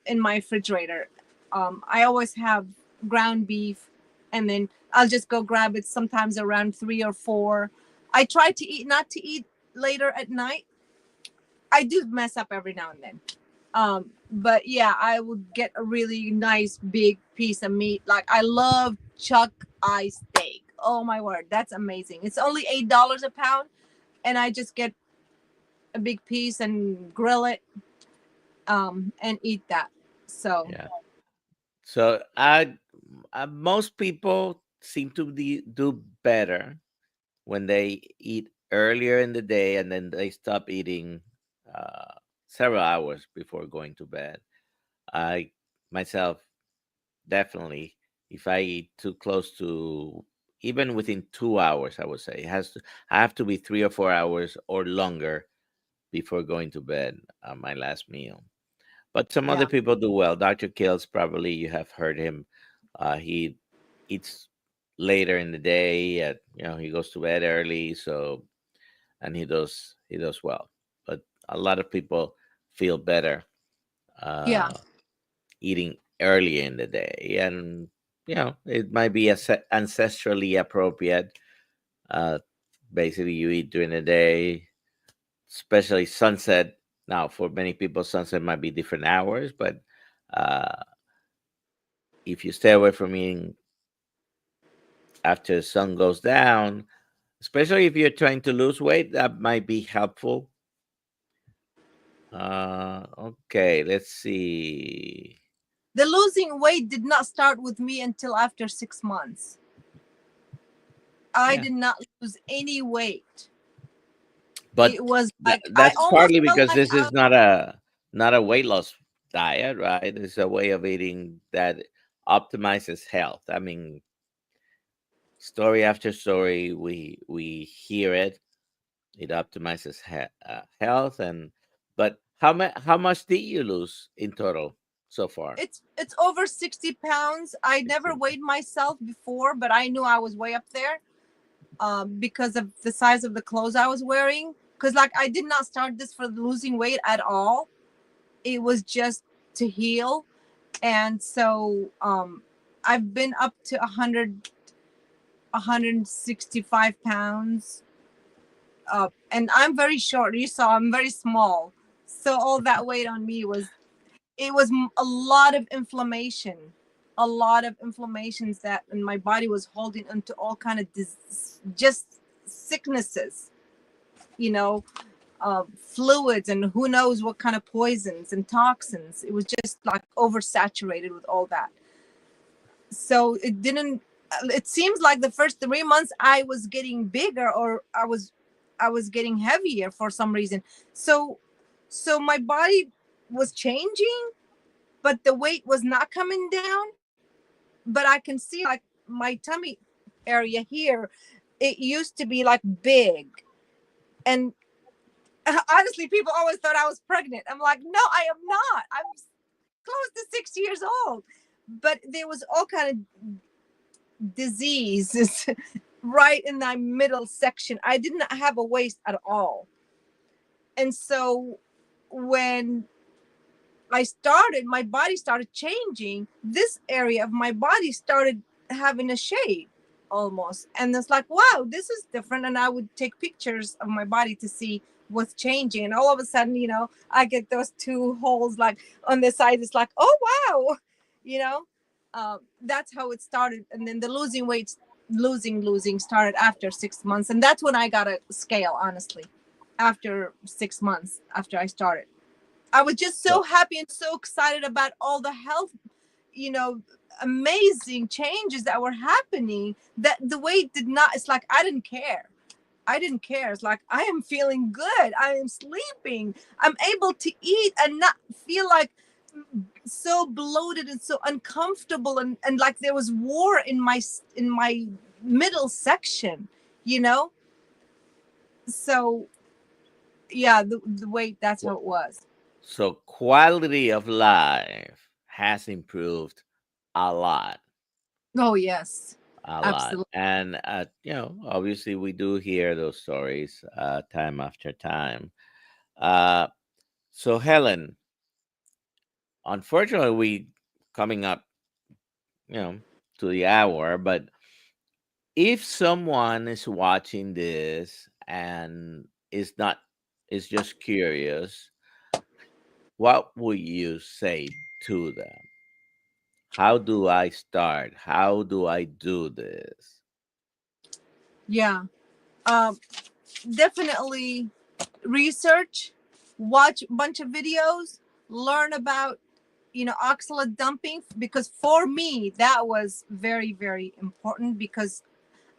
in my refrigerator. I always have ground beef, and then I'll just go grab it sometimes around 3 or 4. I try to not to eat later at night. I do mess up every now and then. But yeah, I would get a really nice big piece of meat. Like I love chuck eye steak. Oh my word, that's amazing. It's only $8 a pound, and I just get a big piece and grill it and eat that. So Yeah. So most people seem to do better when they eat earlier in the day and then they stop eating uh, several hours before going to bed. I myself definitely, if I eat too close to, even within 2 hours, I would say I have to be 3 or 4 hours or longer before going to bed on my last meal. But some other yeah, people do well. Dr. Kills, probably you have heard him. He eats later in the day. He goes to bed early, so and he does well. But a lot of people feel better yeah, uh, eating early in the day, and it might be ancestrally appropriate. Uh, Basically, you eat during the day, especially sunset. Now, for many people, sunset might be different hours, but uh, if you stay away from eating after the sun goes down, especially if you're trying to lose weight, that might be helpful. Okay, let's see. the losing weight did not start with me until after 6 months. I Yeah, did not lose any weight. but It was like I that's almost partly felt because like this is not a weight loss diet, right? It's a way of eating that optimizes health. I mean, story after story, we hear it. It optimizes health, and but how much did you lose in total so far? it's over 60 pounds. I never 60. weighed myself before, but I knew I was way up there, because of the size of the clothes I was wearing. Because like I did not start this for losing weight at all. It was just to heal. And so I've been up to 165 pounds. And I'm very short. You saw I'm very small. So all that weight on me was, it was a lot of inflammation, a lot of inflammations that, and my body was holding onto all kind of just sicknesses, you know, fluids and who knows what kind of poisons and toxins. It was just like oversaturated with all that. So it didn't, it seems like the first 3 months I was getting bigger, or I was getting heavier for some reason. So my body was changing, but the weight was not coming down. But I can see like my tummy area here, it used to be like big. And honestly, people always thought I was pregnant. I'm like, no, I am not. I'm close to 6 years old. But there was all kind of diseases right in my middle section. I didn't have a waist at all. And so when I started, my body started changing. This area of my body started having a shape almost. And it's like, wow, this is different. And I would take pictures of my body to see what's changing. And all of a sudden, I get those two holes like on the side. It's like, oh, wow, you know, that's how it started. And then the losing weight, losing started after 6 months. And that's when I got a scale, honestly, after 6 months after I started. I was just so So happy and so excited about all the health, you know, amazing changes that were happening, that the weight did not, it's like, I didn't care. I didn't care. It's like, I am feeling good. I am sleeping. I'm able to eat and not feel like so bloated and so uncomfortable. And like there was war in my middle section, you know? So yeah, the weight, that's how it was. so quality of life has improved a lot, Oh, yes. a lot. Absolutely. And obviously we do hear those stories time after time. Uh, so Helen, unfortunately, we coming up, you know, to the hour. But if someone is watching this and is just curious, what would you say to them? How do I start? How do I do this? Yeah. Um, Definitely research, watch a bunch of videos, learn about oxalate dumping, because for me that was very, very important, because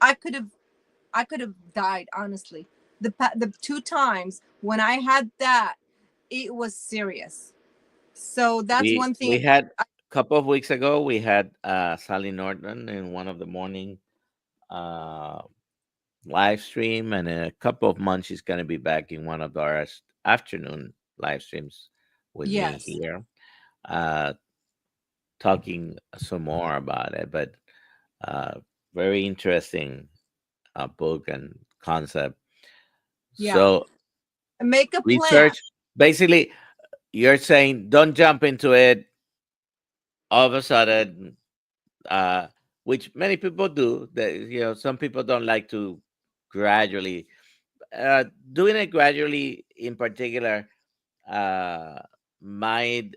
I could have died, honestly. The two times when I had that, it was serious. So that's we one thing. we had a couple of weeks ago. We had Sally Norton in one of the morning uh, live stream, and in a couple of months she's going to be back in one of our afternoon live streams with me Yes. here, uh, talking some more about it. But uh, very interesting book and concept. Yeah. So Make a plan. research, basically, you're saying don't jump into it all of a sudden, uh, which many people do. That, some people don't like to gradually. Doing it gradually, in particular, uh, might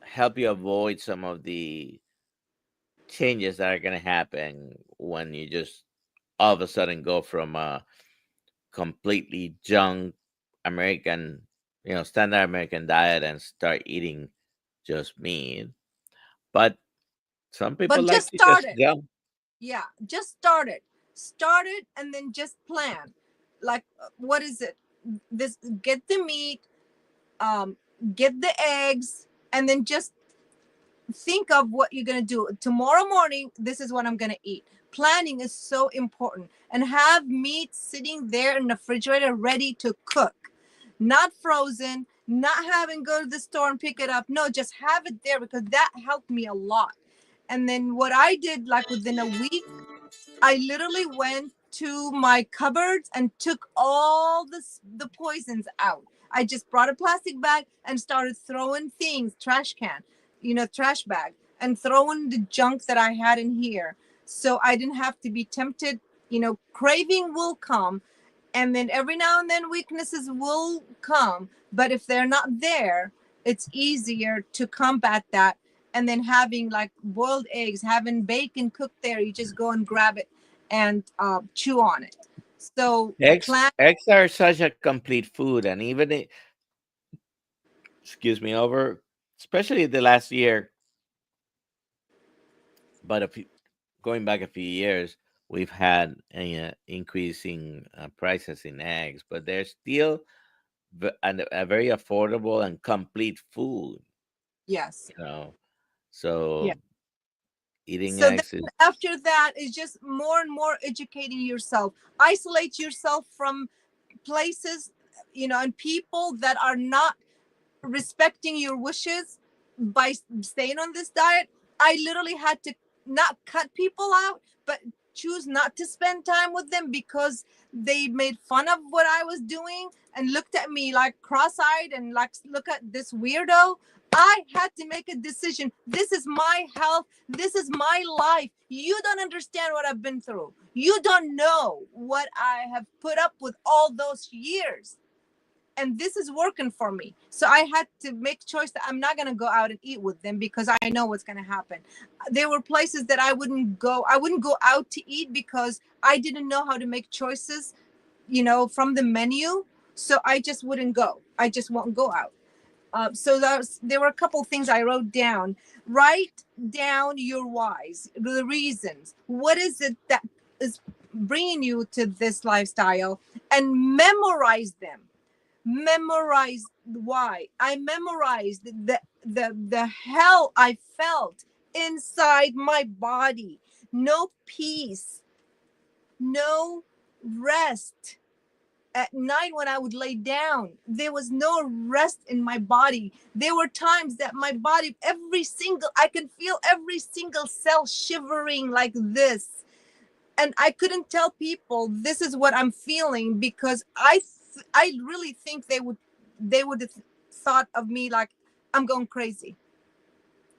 help you avoid some of the changes that are going to happen when you just all of a sudden go from a completely junk American, standard American diet and start eating just meat. But some people But like just to start just it. jump. Yeah, just start it. Start it and then just plan. Like, what is it? This Get the meat, um, get the eggs, and then just think of what you're going to do tomorrow morning. This is what I'm going to eat. Planning is so important, and have meat sitting there in the refrigerator ready to cook, not frozen, not having go to the store and pick it up. No, just have it there, because that helped me a lot. And then what I did, like within a week, I literally went to my cupboards and took all the poisons out. I just brought a plastic bag and started throwing things, trash can, trash bag, and throwing the junk that I had in here. So I didn't have to be tempted. Craving will come, and then every now and then weaknesses will come. But if they're not there, it's easier to combat that. And then having like boiled eggs, having bacon cooked there, you just go and grab it and chew on it. So Eggs, plan. eggs are such a complete food, and even excuse me, over especially the last year, but going back a few years, we've had increasing prices in eggs, but they're still a very affordable and complete food. Yes. You know, Yeah. so eating So then eggs is after that is just more and more educating yourself. Isolate yourself from places, and people that are not respecting your wishes by staying on this diet. I literally had to not cut people out, but choose not to spend time with them, because they made fun of what I was doing and looked at me like cross-eyed and like, look at this weirdo. I had to make a decision. This is my health. This is my life. You don't understand what I've been through. You don't know what I have put up with all those years, and this is working for me. So I had to make choice that I'm not going to go out and eat with them, because I know what's going to happen. There were places that I wouldn't go out to eat, because I didn't know how to make choices, from the menu. So I just wouldn't go. I just won't go out. So there were a couple of things I wrote down. Write down your whys, the reasons. What is it that is bringing you to this lifestyle, and memorize them. Memorize why. I memorized the hell I felt inside my body. No peace, no rest. At night when I would lay down, there was no rest in my body. There were times that my body, I can feel every single cell shivering like this. And I couldn't tell people this is what I'm feeling, because I really think they would have thought of me like I'm going crazy.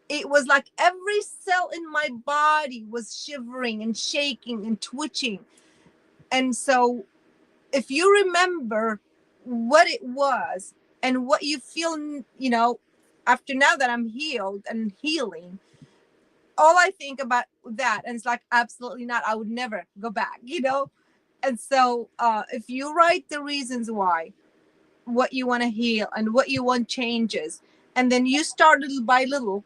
It was like every cell in my body was shivering and shaking and twitching. And so if you remember what it was and what you feel, after, now that I'm healed and healing, all I think about that, and it's like, absolutely not. I would never go back. And so if you write the reasons why, what you want to heal and what you want changes, and then you start little by little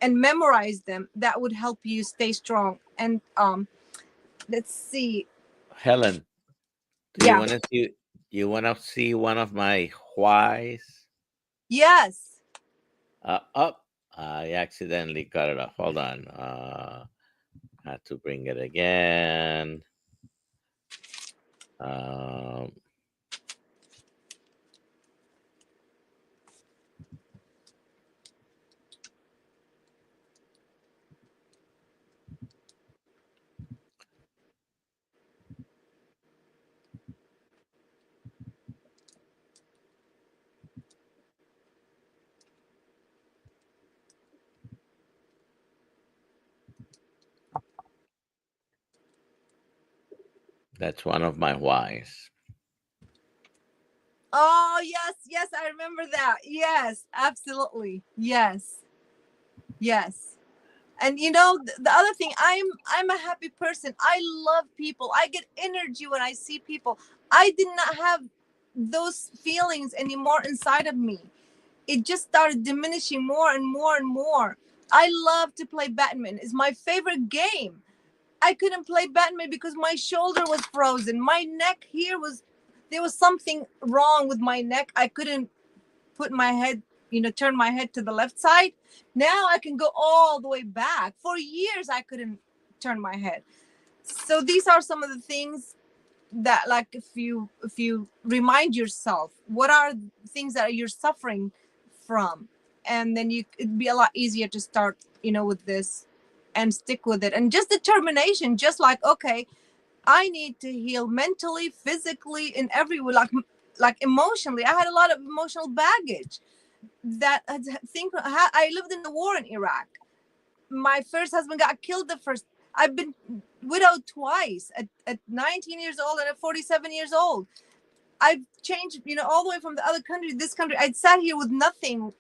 and memorize them. That would help you stay strong. And let's see. Helen, do Yeah. you want to see one of my whys? Yes. Up. I accidentally cut it off. Hold on. Had to bring it again. Um, that's one of my whys. Oh, yes, yes, I remember that. Yes, absolutely. Yes. Yes. And you know, the other thing, I'm a happy person. I love people. I get energy when I see people. I did not have those feelings anymore inside of me. It just started diminishing more and more and more. I love to play badminton. It's my favorite game. I couldn't play badminton because my shoulder was frozen. My neck here was, there was something wrong with my neck. I couldn't put my head, turn my head to the left side. Now I can go all the way back. For years I couldn't turn my head. So these are some of the things that, like, if you remind yourself what are things that you're suffering from, and then it'd be a lot easier to start, with this and stick with it. And just determination, just like, okay, I need to heal mentally, physically, in every way, like emotionally. I had a lot of emotional baggage that I think I lived in the war in Iraq. My first husband got killed the first. I've been widowed twice at 19 years old and at 47 years old. I've changed, all the way from the other country to this country. I'd sat here with nothing.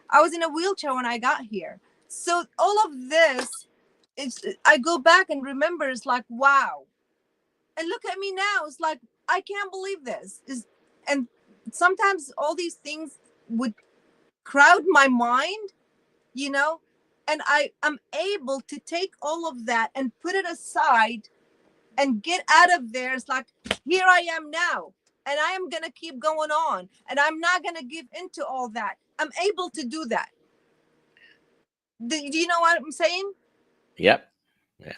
I was in a wheelchair when I got here. So all of this, I go back and remember, it's like, wow. And look at me now. It's like, I can't believe this. And sometimes all these things would crowd my mind, you know, and I'm able to take all of that and put it aside and get out of there. It's like, here I am now, and I am going to keep going on, and I'm not going to give into all that. I'm able to do that. Do you know what I'm saying? Yep. Yeah.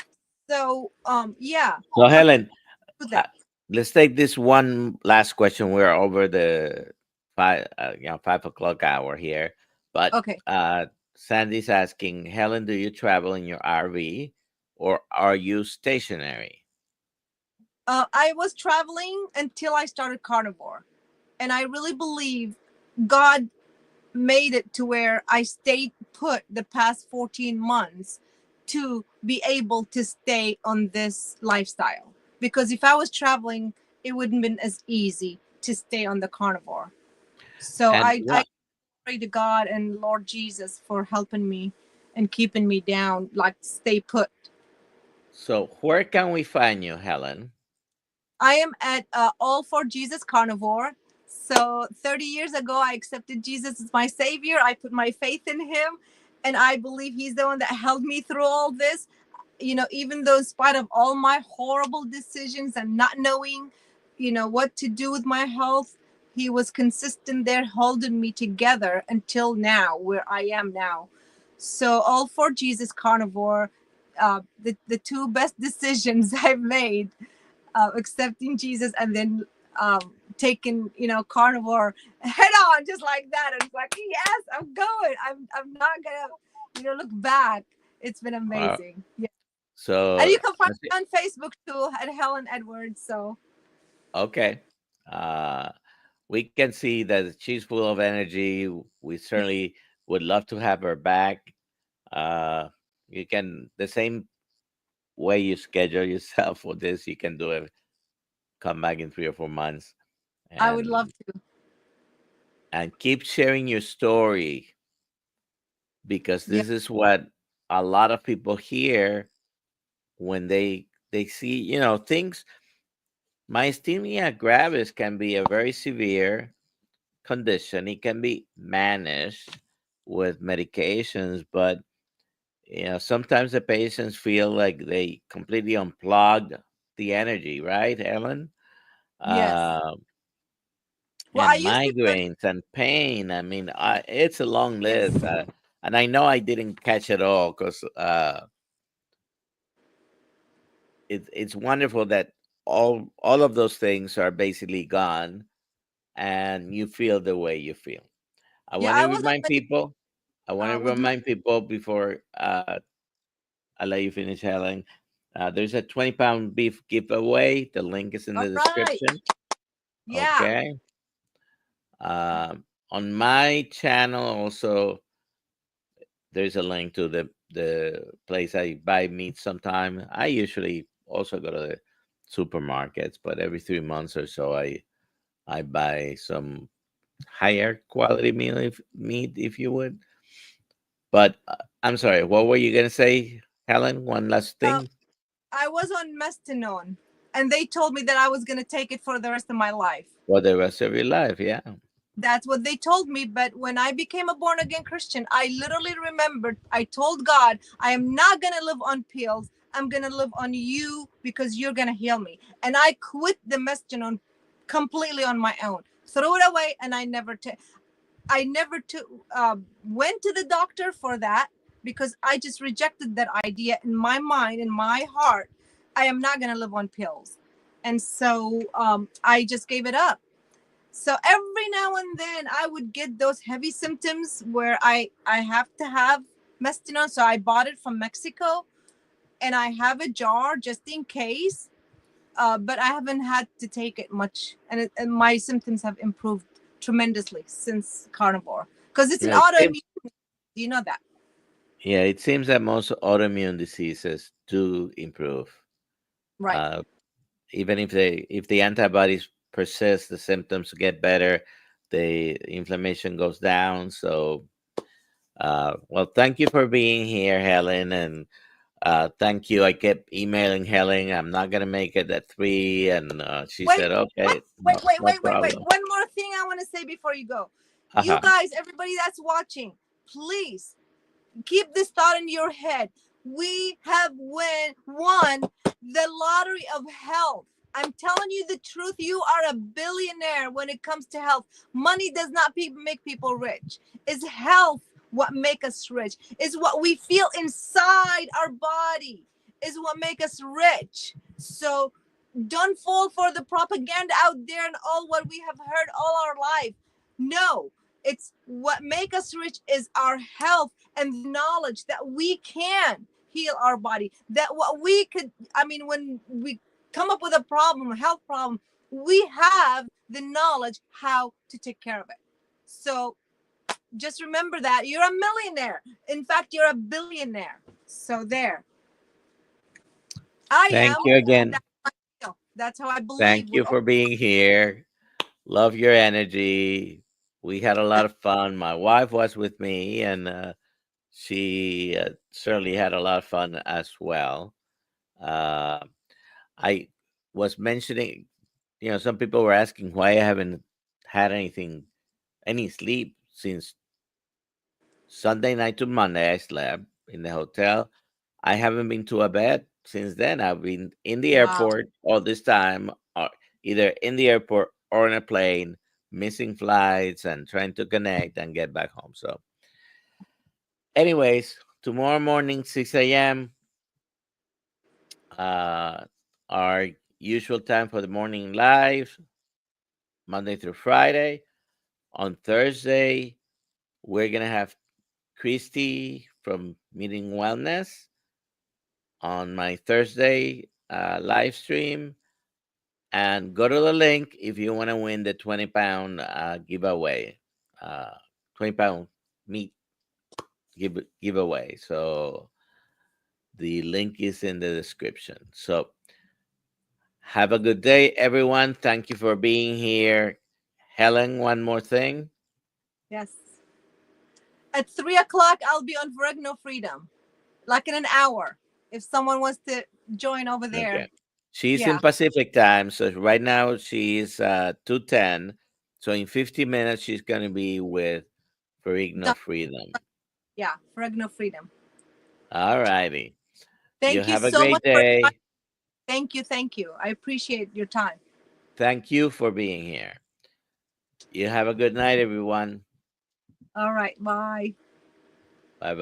So, yeah. So Helen, Do that. let's take this one last question. We're over the 5 o'clock hour here, but Okay. Sandy's asking, Helen, do you travel in your RV or are you stationary? I was traveling until I started carnivore, and I really believe God made it to where I stayed put the past 14 months to be able to stay on this lifestyle. Because if I was traveling, it wouldn't been as easy to stay on the carnivore. So And I pray to God and Lord Jesus for helping me and keeping me down, like stay put. so where can we find you, Helen? I am at All for Jesus Carnivore. So 30 years ago, I accepted Jesus as my savior. I put my faith in him, and I believe he's the one that held me through all this. Even though in spite of all my horrible decisions and not knowing, what to do with my health, he was consistent there holding me together until now, where I am now. So All for Jesus Carnivore, the two best decisions I've made, accepting Jesus and then taking, carnivore head on, just like that. And it's like, yes, I'm going. I'm not gonna, look back. It's been Wow. amazing. Yeah. And So you can find me on Facebook too at Helen Edwards. So okay. Uh, we can see that she's full of energy. We certainly would love to have her back. Uh, you can, the same way you schedule yourself for this, you can do it. Come back in 3 or 4 months, I would love and to. keep sharing your story, because Yeah. this is what a lot of people hear when they see, things. Myasthenia gravis can be a very severe condition. It can be managed, with medications, but sometimes the patients feel like they completely unplugged the energy, right, Ellen? Yes. Uh, Well, and I used to go. migraines and pain. I mean, it's a long Yes. list, and I know I didn't catch it all because it's wonderful that all of those things are basically gone, and you feel the way you feel. I Yeah, want to I was on remind people. I want to with my. remind people before I let you finish, Helen. There's a 20-pound beef giveaway. The link is in All the right. description. Yeah. Okay. On my channel, also, there's a link to the place I buy meat sometime. I usually also go to the supermarkets, but every 3 months or so, I buy some higher quality meat, if you would. But I'm sorry, what were you gonna say, Helen? One last So thing I was on mestinon, and they told me that I was gonna take it for the rest of my life. for the rest of your life, yeah. That's what they told me. But when I became a born again Christian, I literally remembered I told God, I am not going to live on pills. I'm going to live on you because you're going to heal me. And I quit the mestinon completely on my own. Threw it away, and I never took went to the doctor for that because I just rejected that idea in my mind, in my heart. I am not going to live on pills. And so I just gave it up. So every now and then I would get those heavy symptoms where I have to have mestinon. So I bought it from Mexico, and I have a jar just in case. But I haven't had to take it much, and my symptoms have improved tremendously since carnivore because it's an Yeah, autoimmune. You know that, it seems that most autoimmune diseases do improve. right? Uh, Even if the antibodies persist, the symptoms get better, the inflammation goes down. So, well, thank you for being here, Helen, and thank you. I kept emailing Helen. I'm not gonna make it at 3, and she Wait, said, wait, "Okay, wait, wait, no wait, wait, wait. problem." One more thing I want to say before you go. You Uh-huh. guys, everybody that's watching, please keep this thought in your head. We have won the lottery of health. I'm telling you the truth. You are a billionaire when it comes to health. Money does not make people rich. It's health what make us rich. It's what we feel inside our body is what make us rich. So don't fall for the propaganda out there and all what we have heard all our life. No, it's what make us rich is our health and the knowledge that we can heal our body. That what we could, I mean, when we come up with a problem, a health problem, we have the knowledge how to take care of it. So just remember that you're a millionaire. In fact, you're a billionaire. So there, I Thank am. you again. That's how I believe. Thank you for being here. Love your energy. We had a lot of fun. My wife was with me, and she certainly had a lot of fun as well. Uh, I was mentioning, some people were asking why I haven't had any sleep since Sunday night to Monday. I slept in the hotel. I haven't been to a bed since then. I've been in the Wow. airport all this time, either in the airport or on a plane, missing flights and trying to connect and get back home. So, anyways, tomorrow morning, 6 a.m., uh, our usual time for the morning live, Monday through Friday. On Thursday, we're going to have Christy from Meeting Wellness on my Thursday live stream. And go to the link if you want to win the 20-pound giveaway, uh, 20-pound meat giveaway. So the link is in the description. So have a good day, everyone. Thank you for being here. Helen, one more thing. Yes. At 3 o'clock, I'll be on Veragno Freedom, like in an hour. If someone wants to join over Okay. there, She's in yeah. Pacific time. So right now she's 2:10. So in 50 minutes, she's going to be with Ferrigno Freedom. Yeah, Ferrigno Freedom. All righty. Thank you have a so great much for your time. day. Thank you. Thank you. I appreciate your time. Thank you for being here. You have a good night, everyone. All right. Bye. Bye bye.